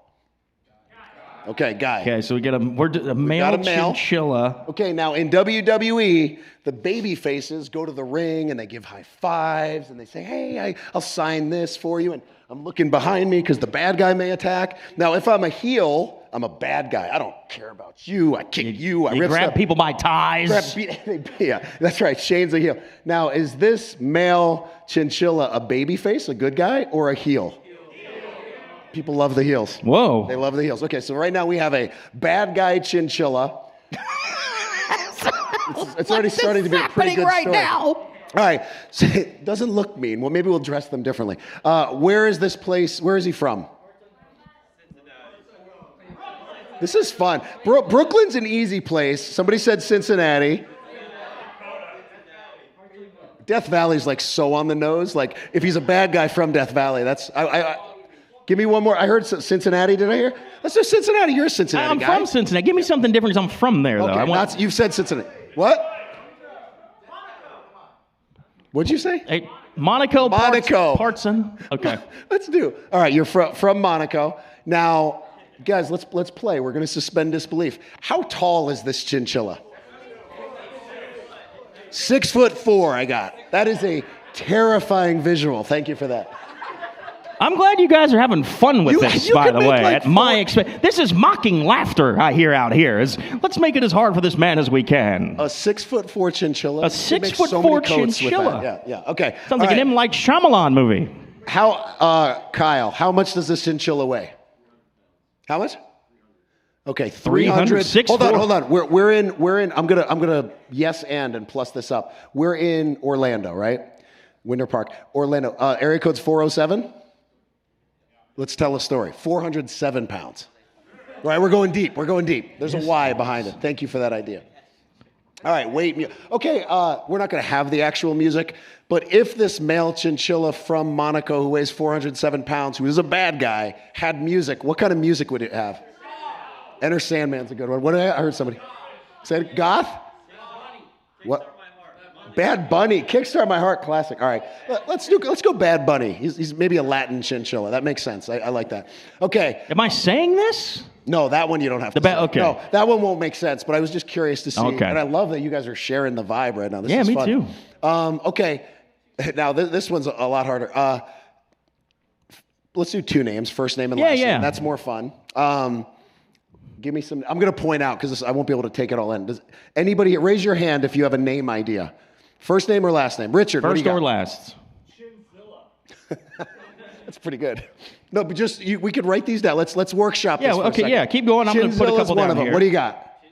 Okay, guy. Okay, so we got a male chinchilla. Okay, now in WWE, the baby faces go to the ring and they give high fives and they say, hey, I'll sign this for you. And I'm looking behind me because the bad guy may attack. Now, if I'm a heel, I'm a bad guy. I don't care about you. I kick you. I rip grab stuff. People by ties. Yeah, that's right. Shane's a heel. Now, is this male chinchilla a baby face, a good guy, or a heel? People love the heels. Whoa. They love the heels. Okay, so right now we have a bad guy chinchilla. It's already starting to be a pretty good story. Now. All right, so it doesn't look mean. Well, maybe we'll dress them differently. Where is this place? Where is he from? This is fun. Brooklyn's an easy place. Somebody said Cincinnati. Death Valley's like so on the nose. Like if he's a bad guy from Death Valley, that's give me one more. I heard Cincinnati. Did I hear? Let's do Cincinnati. You're a Cincinnati guy. I'm from Cincinnati. Give me something different because I'm from there, though. Okay, you've said Cincinnati. What? What'd you say? Hey, Monaco. Partson. Okay. Let's do. All right, you're from Monaco. Now, guys, let's play. We're going to suspend disbelief. How tall is this chinchilla? 6'4" I got. That is a terrifying visual. Thank you for that. I'm glad you guys are having fun with this, by the way. At my expense. This is mocking laughter I hear out here. Let's make it as hard for this man as we can. A 6'4" chinchilla. A 6'4" chinchilla. Yeah. Okay. Sounds like an M. Night Shyamalan movie. Kyle, how much does this chinchilla weigh? How much? Okay, 300. Hold on. We're in. I'm gonna yes and plus this up. We're in Orlando, right? Winter Park, Orlando. Area code's 407. Let's tell a story. 407 pounds. Right, we're going deep. There's a Y behind it. Thank you for that idea. All right, wait. Okay, we're not going to have the actual music, but if this male chinchilla from Monaco who weighs 407 pounds, who is a bad guy, had music, what kind of music would it have? Enter Sandman's a good one. What I heard somebody say it. Goth? What? Bad Bunny, Kickstart My Heart, classic. All right, let's go Bad Bunny. He's maybe a Latin chinchilla. That makes sense. I like that. Okay. Am I saying this? No, that one you don't have to say. Okay. No, that one won't make sense, but I was just curious to see. Okay. And I love that you guys are sharing the vibe right now. This is me fun. too. Okay, now this one's a lot harder. Let's do two names, first name and last name. That's more fun. Give me some. I'm going to point out because I won't be able to take it all in. Does anybody raise your hand if you have a name idea? First name or last name? Richard, first what do you got? Or last? Chinzilla. That's pretty good. No, but we could write these down. Let's workshop this for a second. Yeah, keep going. I'm going to put a couple down here. What do you got?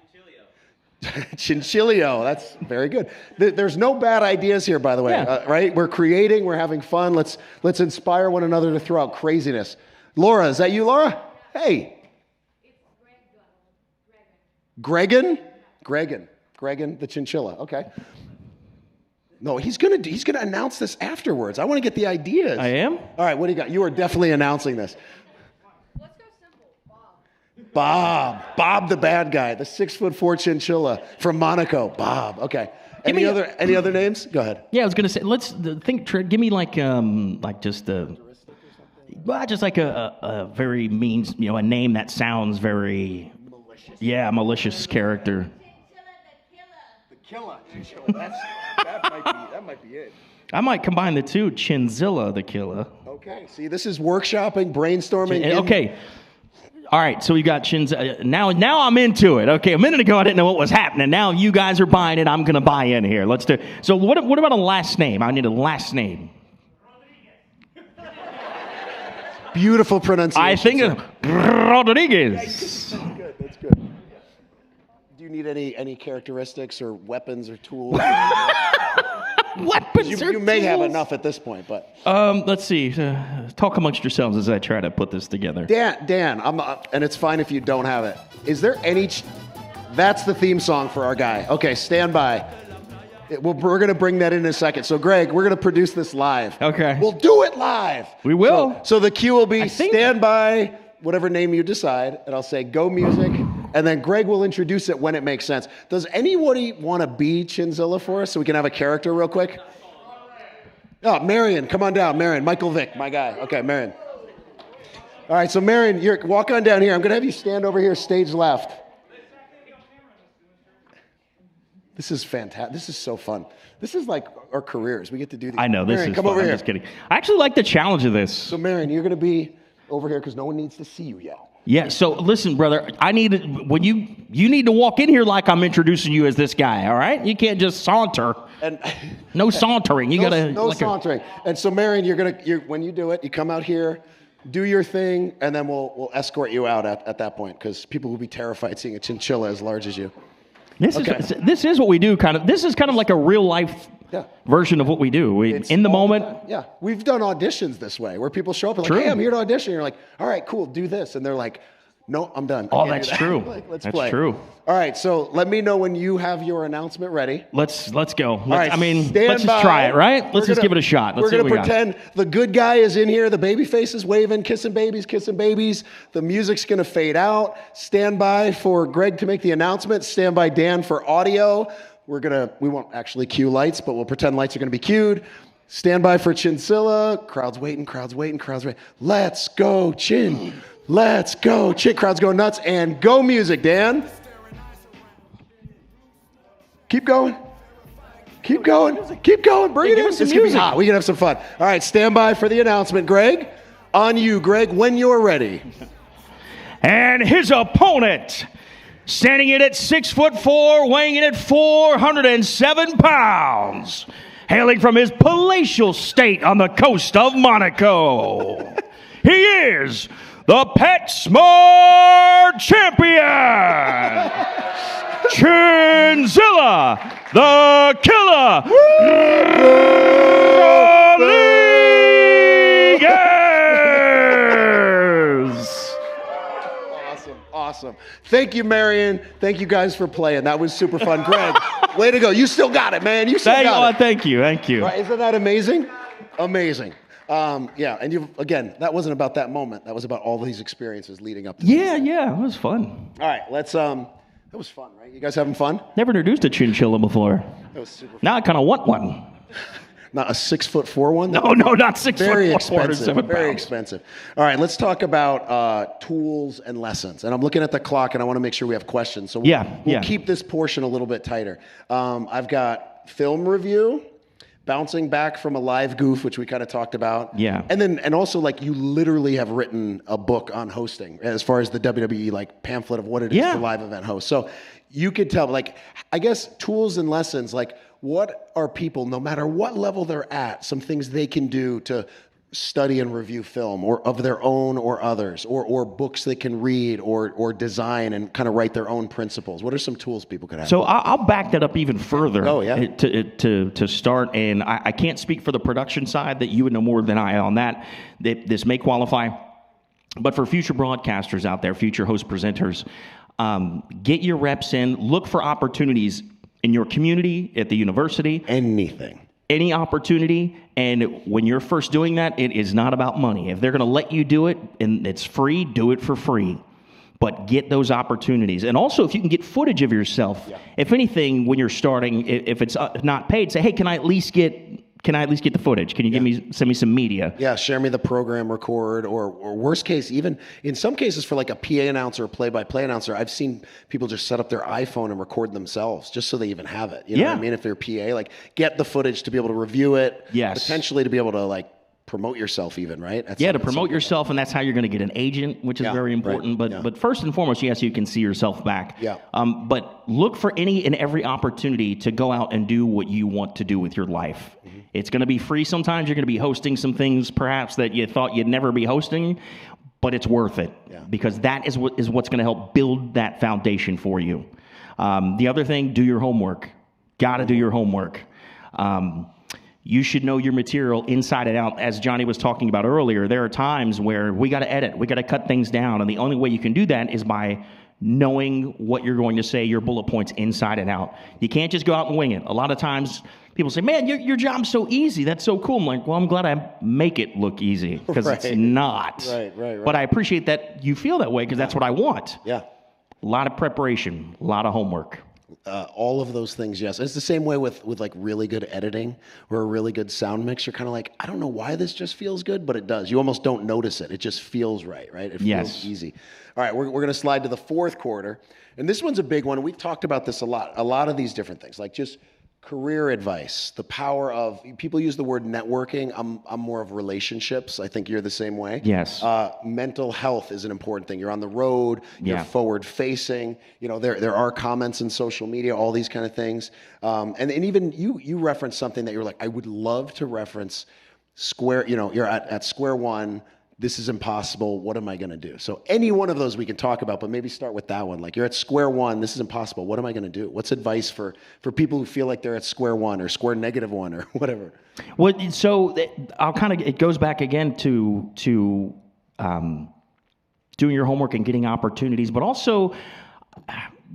Chinchillio. That's very good. There's no bad ideas here, by the way. Right? We're creating. We're having fun. Let's inspire one another to throw out craziness. Laura, is that you, Laura? Hey. Gregan, the chinchilla. Okay. No, he's gonna announce this afterwards. I want to get the ideas. I am? All right, what do you got? You are definitely announcing this. Let's go simple. Bob the bad guy, the 6'4" chinchilla from Monaco. Bob. Okay. Any other names? Go ahead. Yeah, I was gonna say. Let's think. Give me just a very mean, a name that sounds very malicious character. The killer. That might be it. I might combine the two. Chinzilla the killer. Okay. See, this is workshopping, brainstorming. Okay. All right. So we got Chinzilla. Now I'm into it. Okay. A minute ago I didn't know what was happening. Now you guys are buying it. I'm gonna buy in here. Let's do. So what about a last name? I need a last name. Beautiful pronunciation. I think Rodriguez. That's good. Do you need any characteristics or weapons or tools? Weapons you may have enough at this point, but let's see. Talk amongst yourselves as I try to put this together. Dan, and it's fine if you don't have it. Is there any? That's the theme song for our guy. Okay, stand by. We're going to bring that in a second. So, Greg, we're going to produce this live. Okay. We'll do it live. We will. So the cue will be stand by, whatever name you decide, and I'll say go music, and then Greg will introduce it when it makes sense. Does anybody want to be Chinzilla for us so we can have a character real quick? Oh, Marion, come on down. Marion, Michael Vick, my guy. Okay, Marion. All right, so Marion, walk on down here. I'm going to have you stand over here, stage left. This is fantastic. This is so fun. This is like our careers. We get to do these. I know, this Marion, is come fun. over I'm here. just kidding. I actually like the challenge of this. So, Marion, you're going to be over here because no one needs to see you yet. Yeah, so listen, brother, when you need to walk in here like I'm introducing you as this guy, all right? You can't just saunter. And no sauntering. You gotta sauntering. And so, Marion, when you do it, you come out here, do your thing, and then we'll escort you out at that point because people will be terrified seeing a chinchilla as large as you. This is what we do. This is kind of like a real life version of what we do. In the moment. Yeah, we've done auditions this way where people show up and like, hey, I'm here to audition. You're like, all right, cool, do this, and they're like, no, I'm done. Oh, that's true. Like, let's that's play. True. All right, so let me know when you have your announcement ready. Let's go. Right, let's just try it, right? Let's just give it a shot. Let's we're going to pretend the good guy is in here. The baby face is waving, kissing babies. The music's going to fade out. Stand by for Greg to make the announcement. Stand by Dan for audio. We won't actually cue lights, but we'll pretend lights are going to be cued. Stand by for Chinzilla. Crowd's waiting. Let's go, Chin. Let's go, Chin. Crowd's going nuts. And go music, Dan. Keep going. Bring it in. It's going to be hot. We can have some fun. All right, stand by for the announcement. Greg, on you, Greg, when you're ready. And his opponent, standing in at 6'4", weighing in at 407 pounds, hailing from his palatial state on the coast of Monaco, he is the Pet Smart Champion, Chinzilla, the Killer Rodriguez. Awesome. Thank you, Marion. Thank you guys for playing. That was super fun. Greg, way to go. You still got it, man. You still got it. Thank you. Right, isn't that amazing? Amazing. Yeah, and again, that wasn't about that moment. That was about all these experiences leading up to this. Yeah, it was fun. All right, that was fun, right? You guys having fun? Never introduced a chinchilla before. That was super fun. Now I kind of want one. Not a 6'4" one? No, not 6'4". Very expensive. Very expensive. All right, let's talk about tools and lessons. And I'm looking at the clock, and I want to make sure we have questions. So we'll keep this portion a little bit tighter. I've got film review, bouncing back from a live goof, which we kind of talked about. Yeah. And also like you literally have written a book on hosting as far as the WWE like pamphlet of what it is to live event host. So you could tell, like, I guess tools and lessons, like what are people, no matter what level they're at, some things they can do to study and review film or of their own or others, or books they can read or design and kind of write their own principles. What are some tools people could have? So I'll back that up even further. Oh, yeah. To start, and I can't speak for the production side, that you would know more than I on that. This may qualify, but for future broadcasters out there, future host presenters, get your reps in, look for opportunities in your community, at the university. Any opportunity, and when you're first doing that, it is not about money. If they're going to let you do it and it's free, do it for free. But get those opportunities. And also, if you can get footage of yourself, if anything, when you're starting, if it's not paid, say, hey, can I at least get the footage? Can you send me some media? Yeah, share me the program, record, or worst case, even in some cases for like a PA announcer or play-by-play announcer, I've seen people just set up their iPhone and record themselves just so they even have it. You know what I mean? If they're PA, like get the footage to be able to review it. Yes. Potentially to be able to like promote yourself even, right? To promote yourself, and that's how you're going to get an agent, which is very important. But first and foremost, yes, you can see yourself back. Yeah. But look for any and every opportunity to go out and do what you want to do with your life. Mm-hmm. It's going to be free sometimes. You're going to be hosting some things perhaps that you thought you'd never be hosting, but it's worth it because that is what's going to help build that foundation for you. The other thing, do your homework. Got to do your homework. You should know your material inside and out. As Johnny was talking about earlier, there are times where we got to edit, we got to cut things down, and the only way you can do that is by knowing what you're going to say, your bullet points inside and out. You can't just go out and wing it. A lot of times people say, man, your job's so easy. That's so cool. I'm like, well, I'm glad I make it look easy, because it's not. Right. But I appreciate that you feel that way, because that's what I want. Yeah. A lot of preparation, a lot of homework. All of those things, yes. It's the same way with like really good editing or a really good sound mix. You're kind of like, I don't know why this just feels good, but it does. You almost don't notice it. It just feels right? It feels easy. All right, we're going to slide to the fourth quarter. And this one's a big one. We've talked about this a lot. A lot of these different things, like just career advice, the power of, people use the word networking. I'm more of relationships. I think you're the same way. Yes. Mental health is an important thing. You're on the road, you're forward facing, there are comments in social media, all these kind of things. And even you referenced something that you're like, I would love to reference square, you're at square one. This is impossible. What am I going to do? So any one of those we can talk about, but maybe start with that one. Like, you're at square one. This is impossible. What am I going to do? What's advice for people who feel like they're at square one or square negative one or whatever? Well, so it goes back again to doing your homework and getting opportunities, but also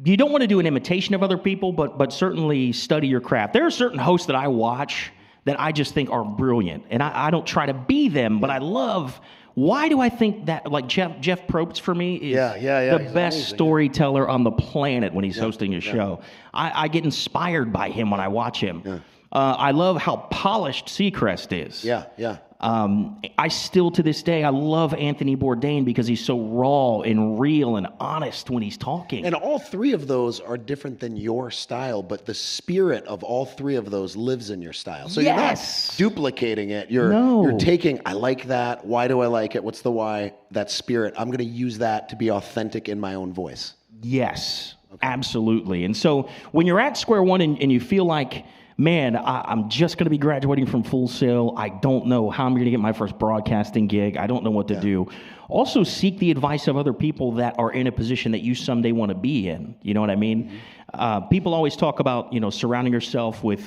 you don't want to do an imitation of other people, but certainly study your craft. There are certain hosts that I watch that I just think are brilliant, and I don't try to be them, but I love. Why do I think that, like Jeff Probst for me is the best storyteller on the planet when he's hosting a show. I get inspired by him when I watch him. Yeah. I love how polished Seacrest is. Yeah. I still, to this day, I love Anthony Bourdain because he's so raw and real and honest when he's talking. And all three of those are different than your style, but the spirit of all three of those lives in your style. So you're not duplicating it. You're taking, I like that. Why do I like it? What's the why? That spirit. I'm going to use that to be authentic in my own voice. Yes, absolutely. And so when you're at square one and you feel like, man, I'm just going to be graduating from Full Sail. I don't know how I'm going to get my first broadcasting gig. I don't know what to do. Also, seek the advice of other people that are in a position that you someday want to be in. You know what I mean? Mm-hmm. People always talk about, surrounding yourself with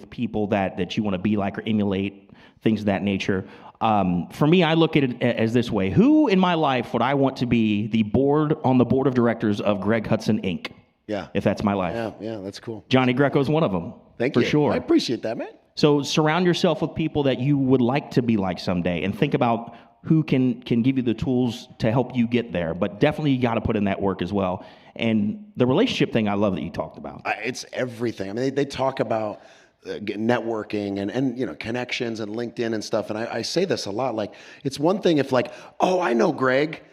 people that you want to be like or emulate, things of that nature. For me, I look at it as this way. Who in my life would I want to be on the board of directors of Greg Hutson, Inc.? Yeah. If that's my life. Yeah, that's cool. Jonny Greco is one of them. Thank you. For sure. I appreciate that, man. So surround yourself with people that you would like to be like someday, and think about who can give you the tools to help you get there. But definitely you got to put in that work as well. And the relationship thing I love that you talked about. It's everything. I mean, they talk about networking and connections and LinkedIn and stuff. And I say this a lot. Like, it's one thing if like, oh, I know Greg.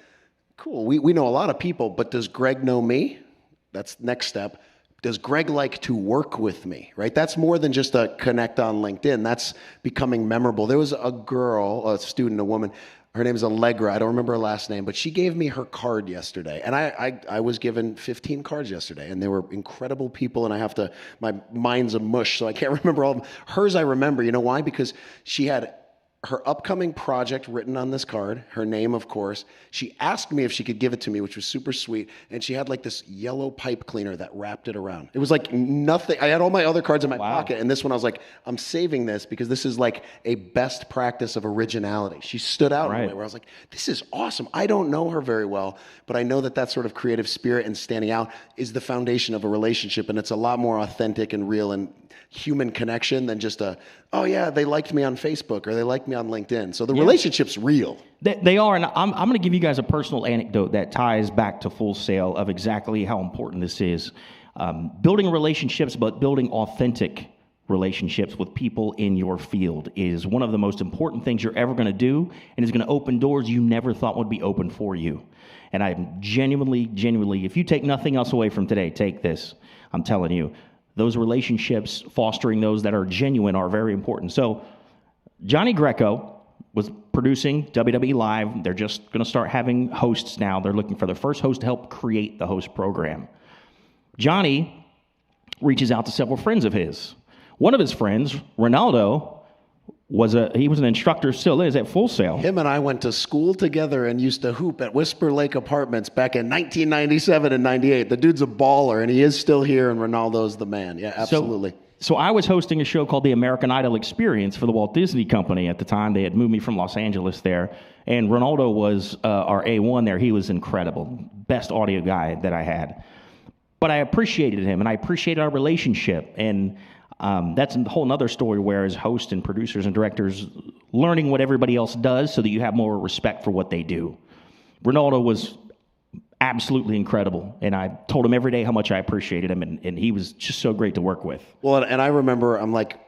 Cool. We know a lot of people, but does Greg know me? That's the next step. Does Greg like to work with me, right? That's more than just a connect on LinkedIn. That's becoming memorable. There was a girl, a student, a woman, her name is Allegra. I don't remember her last name, but she gave me her card yesterday. And I was given 15 cards yesterday, and they were incredible people, and my mind's a mush, so I can't remember all of them. Hers I remember. You know why? Because she had her upcoming project written on this card, her name, of course. She asked me if she could give it to me, which was super sweet. And she had like this yellow pipe cleaner that wrapped it around. It was like nothing. I had all my other cards in my pocket. And this one I was like, I'm saving this because this is like a best practice of originality. She stood out in a way where I was like, this is awesome. I don't know her very well, but I know that sort of creative spirit and standing out is the foundation of a relationship. And it's a lot more authentic and real and human connection than just oh yeah, they liked me on Facebook or they liked me on LinkedIn. So the relationship's real. They are, and I'm going to give you guys a personal anecdote that ties back to Full Sail of exactly how important this is. Building relationships, but building authentic relationships with people in your field is one of the most important things you're ever going to do, and is going to open doors you never thought would be open for you. And I'm genuinely, if you take nothing else away from today, take this. I'm telling you. Those relationships, fostering those that are genuine, are very important. So Jonny Greco was producing WWE Live. They're just going to start having hosts now. They're looking for their first host to help create the host program. Jonny reaches out to several friends of his. One of his friends, Ronaldo, was an instructor, still is, at Full Sail. Him and I went to school together and used to hoop at Whisper Lake Apartments back in 1997 and 98. The dude's a baller, and he is still here, and Ronaldo's the man. Yeah, absolutely. So So I was hosting a show called the American Idol Experience for the Walt Disney Company at the time. They had moved me from Los Angeles there. And Ronaldo was our A1 there. He was incredible. Best audio guy that I had. But I appreciated him, and I appreciated our relationship. And that's a whole nother story where as hosts and producers and directors, learning what everybody else does so that you have more respect for what they do. Ronaldo was absolutely incredible, and I told him every day how much I appreciated him, and he was just so great to work with. Well, and I remember, I'm like,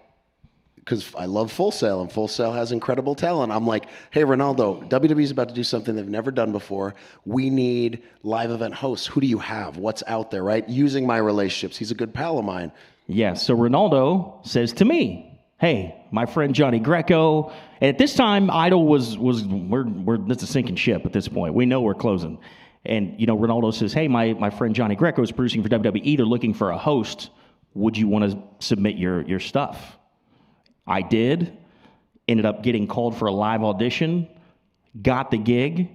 because I love Full Sail, and Full Sail has incredible talent. I'm like, hey, Ronaldo, WWE's about to do something they've never done before. We need live event hosts. Who do you have? What's out there, right? Using my relationships. He's a good pal of mine. Yeah, so Ronaldo says to me, hey, my friend Jonny Greco, and at this time, Idol we're it's a sinking ship at this point. We know we're closing. And, Ronaldo says, hey, my friend Jonny Greco is producing for WWE. They're looking for a host. Would you want to submit your stuff? I did. Ended up getting called for a live audition. Got the gig.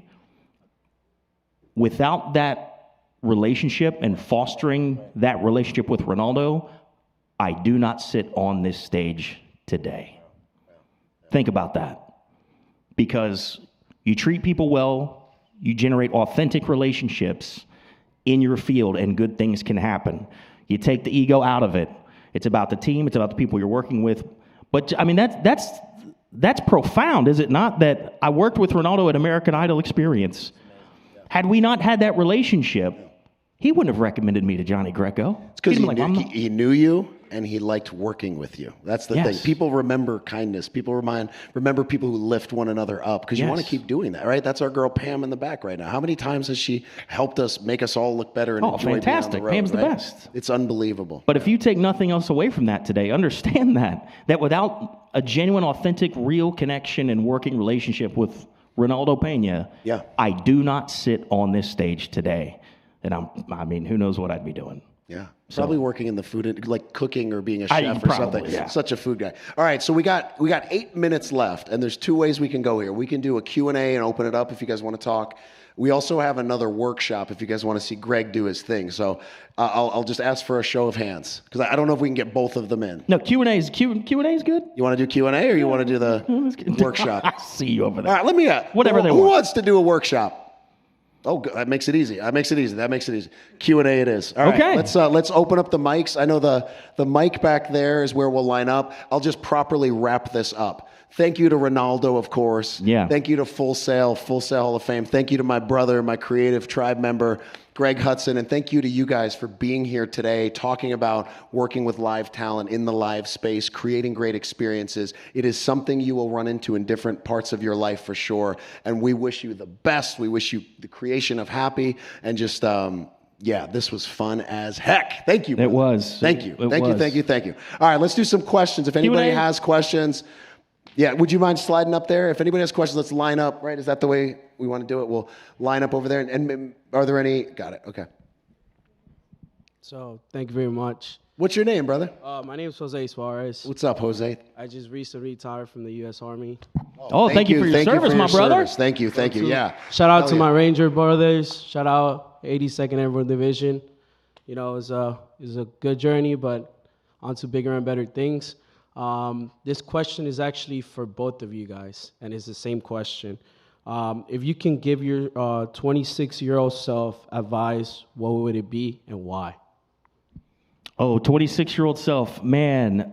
Without that relationship and fostering that relationship with Ronaldo, I do not sit on this stage today. Think about that. Because you treat people well, you generate authentic relationships in your field, and good things can happen. You take the ego out of it. It's about the team. It's about the people you're working with. But, I mean, that's profound, is it not? That I worked with Ronaldo at American Idol Experience. Had we not had that relationship, he wouldn't have recommended me to Jonny Greco. It's because he knew you, and he liked working with you. That's the thing. People remember kindness. People remember people who lift one another up, because you want to keep doing that, right? That's our girl Pam in the back right now. How many times has she helped us, make us all look better and enjoy fantastic. being on the road, Pam's right? the best. It's unbelievable. But if you take nothing else away from that today, understand that without a genuine, authentic, real connection and working relationship with Ronaldo Pena, I do not sit on this stage today. And who knows what I'd be doing. Yeah, probably working in the food, like cooking or being a chef or something. Yeah. Such a food guy. All right, so we got 8 minutes left, and there's two ways we can go here. We can do a Q&A and open it up if you guys want to talk. We also have another workshop if you guys want to see Greg do his thing. So I'll just ask for a show of hands, because I don't know if we can get both of them in. No, Q&A is good. You want to do Q&A, or you want to do the workshop? I see you over there. All right, let me whatever they want. want. Who wants to do a workshop? Oh, that makes it easy. That makes it easy. Q&A it is. All right, okay. Let's open up the mics. I know the mic back there is where we'll line up. I'll just properly wrap this up. Thank you to Ronaldo, of course. Yeah. Thank you to Full Sail Hall of Fame. Thank you to my brother, my creative tribe member, Greg Hutson. And thank you to you guys for being here today, talking about working with live talent in the live space, creating great experiences. It is something you will run into in different parts of your life for sure. And we wish you the best. We wish you the creation of happy, and just, this was fun as heck. Thank you. It was. Thank you. Thank you. All right, let's do some questions. If anybody has questions, would you mind sliding up there? If anybody has questions, let's line up, right? Is that the way we want to do it? We'll line up over there. And are there any? Got it. Okay. So, thank you very much. What's your name, brother? My name is Jose Suarez. What's up, Jose? I just recently retired from the U.S. Army. Oh, thank you for your service, my brother. Thank you. Yeah. Shout out to my Ranger brothers. Shout out 82nd Airborne Division. It was a good journey, but on to bigger and better things. This question is actually for both of you guys, and it's the same question. If you can give your 26-year-old self advice, what would it be and why? Oh, 26-year-old self, man.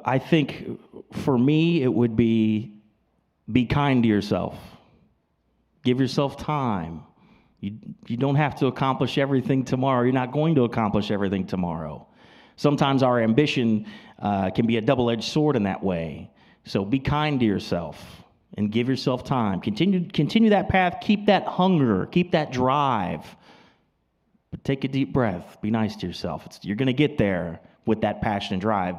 I think for me it would be kind to yourself. Give yourself time. You don't have to accomplish everything tomorrow. You're not going to accomplish everything tomorrow. Sometimes our ambition can be a double-edged sword in that way. So be kind to yourself and give yourself time. Continue that path. Keep that hunger. Keep that drive. But take a deep breath. Be nice to yourself. You're going to get there with that passion and drive.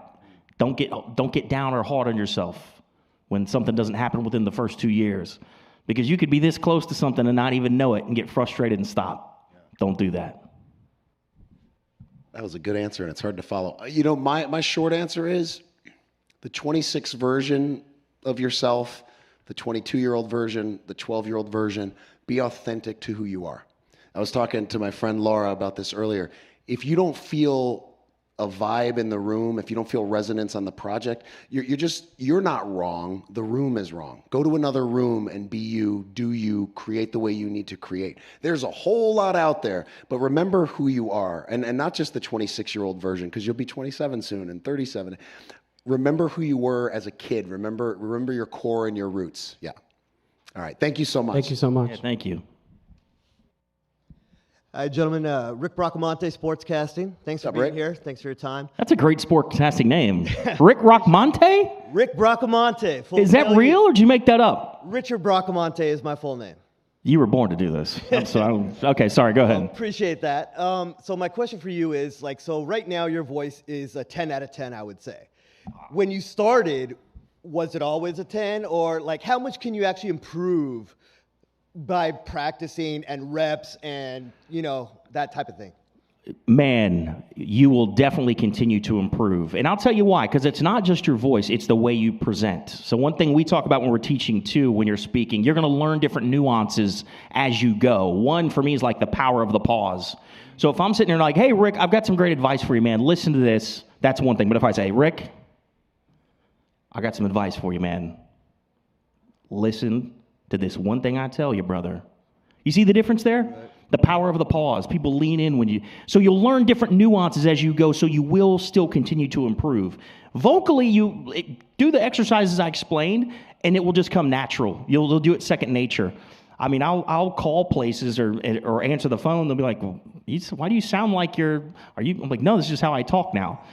Don't get down or hard on yourself when something doesn't happen within the first 2 years, because you could be this close to something and not even know it and get frustrated and stop. Don't do that. That was a good answer, and it's hard to follow. My short answer is the 26 version of yourself, the 22-year-old version, the 12-year-old version. Be authentic to who you are. I was talking to my friend Laura about this earlier. if you don't feel a vibe in the room, if you don't feel resonance on the project, you're not wrong. The room is wrong. Go to another room and be you, do you, create the way you need to create. There's a whole lot out there, but remember who you are, and not just the 26-year-old version, because you'll be 27 soon and 37. Remember who you were as a kid. Remember your core and your roots. Yeah. All right. Thank you so much. Thank you so much. Yeah, thank you. Hi, gentlemen. Rick Bracamonte, Sportscasting. Thanks for being here. Thanks for your time. That's a great sportscasting name. Rick Rockmonte? Rick Bracamonte. Is that real, or did you make that up? Richard Bracamonte is my full name. You were born to do this. Okay, sorry, go ahead. Appreciate that. So my question for you is, so right now your voice is a 10 out of 10, I would say. When you started, was it always a 10? Or, how much can you actually improve by practicing and reps and, that type of thing? Man, you will definitely continue to improve. And I'll tell you why, because it's not just your voice, it's the way you present. So one thing we talk about when we're teaching too, when you're speaking, you're going to learn different nuances as you go. One for me is like the power of the pause. So if I'm sitting there like, hey, Rick, I've got some great advice for you, man. Listen to this. That's one thing. But if I say, Rick, I got some advice for you, man. Listen to this one thing I tell you, brother. You see the difference there? Right. The power of the pause. People lean in when you... So you'll learn different nuances as you go, so you will still continue to improve. Vocally, you do the exercises I explained, and it will just come natural. You'll do it second nature. I mean, I'll call places or answer the phone. They'll be like, well, why do you sound like you're... I'm like, no, this is just how I talk now.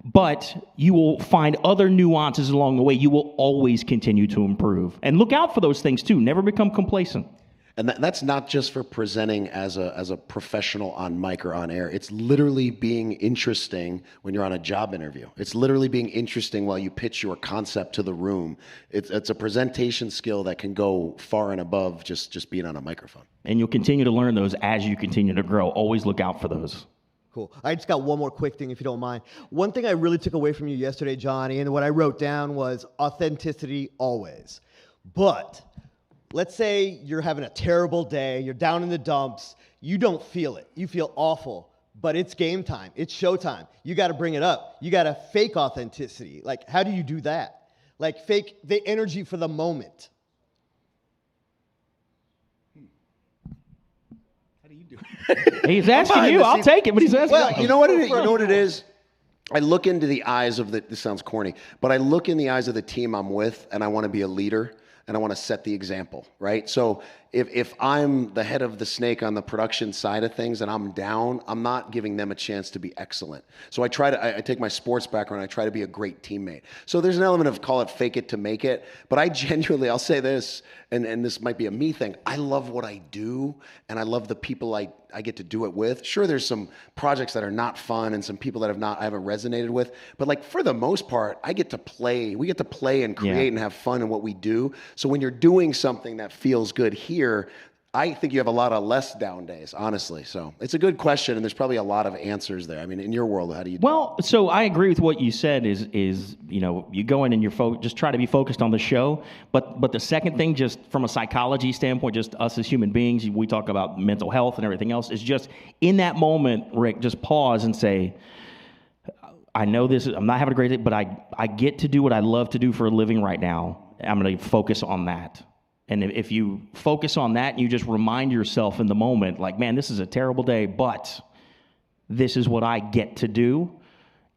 But you will find other nuances along the way. You will always continue to improve. And look out for those things, too. Never become complacent. And that's not just for presenting as a professional on mic or on air. It's literally being interesting when you're on a job interview. It's literally being interesting while you pitch your concept to the room. It's a presentation skill that can go far and above just being on a microphone. And you'll continue to learn those as you continue to grow. Always look out for those. Cool. I just got one more quick thing, if you don't mind. One thing I really took away from you yesterday, Johnny, and what I wrote down was authenticity always. But let's say you're having a terrible day, you're down in the dumps, you don't feel it. You feel awful, but it's game time. It's showtime. You got to bring it up. You got to fake authenticity. How do you do that? Fake the energy for the moment. He's asking you. I'll take it, but he's asking. Well, you know what it is? I look into the eyes of this sounds corny, but I look in the eyes of the team I'm with, and I want to be a leader, and I want to set the example, right? So if I'm the head of the snake on the production side of things and I'm down, I'm not giving them a chance to be excellent. So I take my sports background, I try to be a great teammate. So there's an element of, call it fake it to make it, but I genuinely, I'll say this, and this might be a me thing, I love what I do, and I love the people I get to do it with. Sure, there's some projects that are not fun and some people that I haven't resonated with, but for the most part, we get to play and create and have fun in what we do. So when you're doing something that feels good here, I think you have a lot of less down days, honestly. So it's a good question, and there's probably a lot of answers there. I mean, in your world, how do you do it? So I agree with what you said is you go in and you're just try to be focused on the show. But the second thing, just from a psychology standpoint, just us as human beings, we talk about mental health and everything else, is just in that moment, Rick, just pause and say, I know I'm not having a great day, but I get to do what I love to do for a living right now. I'm going to focus on that. And if you focus on that and you just remind yourself in the moment, man, this is a terrible day, but this is what I get to do.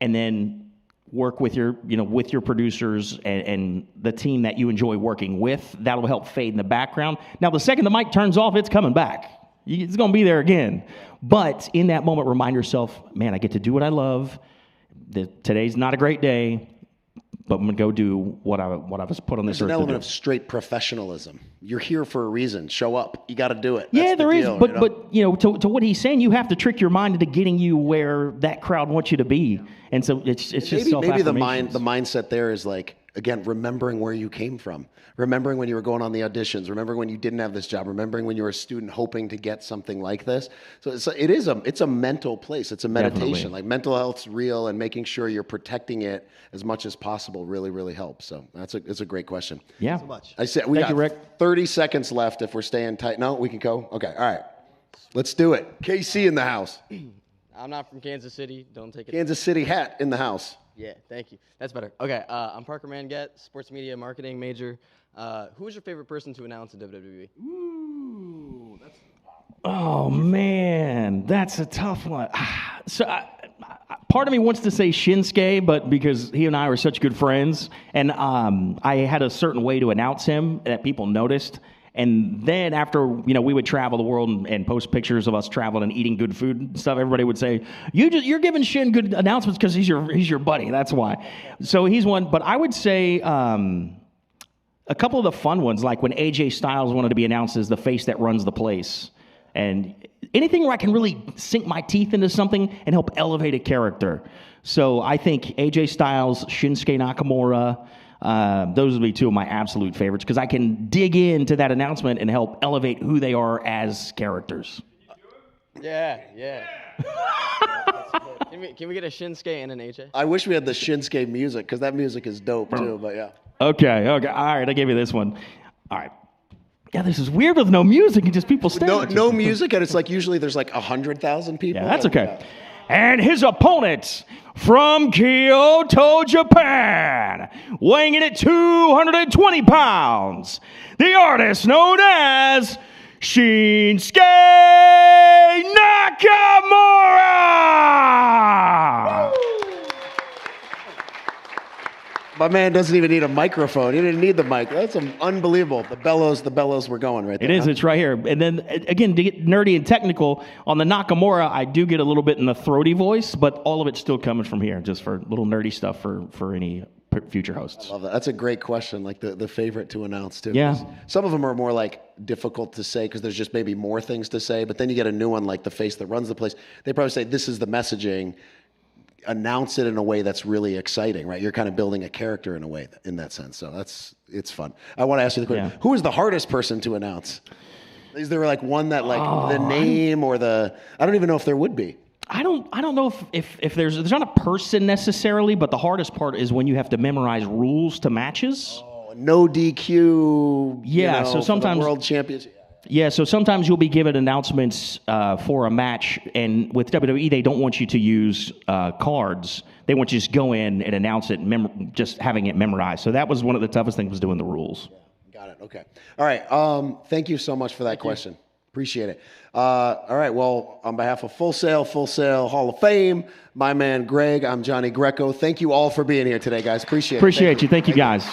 And then work with your producers and the team that you enjoy working with. That'll help fade in the background. Now, the second the mic turns off, it's coming back. It's going to be there again. But in that moment, remind yourself, man, I get to do what I love. Today's not a great day, but I'm going to go do what I was put on this earth to do. There's an element of straight professionalism. You're here for a reason. Show up. You got to do it. Yeah, there is. But to what he's saying, you have to trick your mind into getting you where that crowd wants you to be. And so it's just maybe the mindset there is again, remembering where you came from, remembering when you were going on the auditions, remembering when you didn't have this job, remembering when you were a student hoping to get something like this. So it's a mental place. It's a meditation. Definitely. Mental health's real, and making sure you're protecting it as much as possible really, really helps. So it's a great question. Yeah. So much. I said we got 30 seconds left if we're staying tight. No, we can go. Okay. All right. Let's do it. KC in the house. I'm not from Kansas City. Don't take it. Kansas City hat in the house. Yeah, thank you. That's better. Okay, I'm Parker Manget, sports media marketing major. Who is your favorite person to announce in WWE? Ooh, Oh man, that's a tough one. So, part of me wants to say Shinsuke, but because he and I were such good friends, and I had a certain way to announce him that people noticed. And then after, we would travel the world and post pictures of us traveling and eating good food and stuff, everybody would say, you're giving Shin good announcements because he's your buddy. That's why. So he's one. But I would say a couple of the fun ones, like when AJ Styles wanted to be announced as the face that runs the place. And anything where I can really sink my teeth into something and help elevate a character. So I think AJ Styles, Shinsuke Nakamura, those would be two of my absolute favorites because I can dig into that announcement and help elevate who they are as characters. Yeah. Can we get a Shinsuke and an AJ? I wish we had the Shinsuke music because that music is dope too, but yeah. Okay. All right, I gave you this one. All right. Yeah, this is weird with no music and just people staring. No music, and it's like usually there's like 100,000 people. Yeah, that's okay. And his opponent from Kyoto, Japan, weighing in at 220 pounds, the artist known as Shinsuke Nakamura! My man doesn't even need a microphone. He didn't need the mic. That's unbelievable. The bellows were going right there. It is. It's right here. And then, again, to get nerdy and technical, on the Nakamura, I do get a little bit in the throaty voice, but all of it's still coming from here, just for little nerdy stuff for any future hosts. I love that. That's a great question, like the favorite to announce, too. Yeah. Some of them are more, like, difficult to say because there's just maybe more things to say, but then you get a new one, like the face that runs the place. They probably say, this is the messaging. Announce it in a way that's really exciting, right? You're kind of building a character in a way in that sense. So it's fun. I want to ask you the question: Who is the hardest person to announce? Is there like one that the name or the? I don't even know if there would be. I don't know if there's not a person necessarily, but the hardest part is when you have to memorize rules to matches. Oh, no DQ. Yeah, so sometimes for the world champions. Yeah, so sometimes you'll be given announcements for a match, and with WWE, they don't want you to use cards. They want you to just go in and announce it, just having it memorized. So that was one of the toughest things, was doing the rules. Got it. Okay. All right. Thank you so much for that question. Appreciate it. All right. Well, on behalf of Full Sail Hall of Fame, my man Greg, I'm Jonny Greco. Thank you all for being here today, guys. Appreciate it. Appreciate you. Thank you, guys.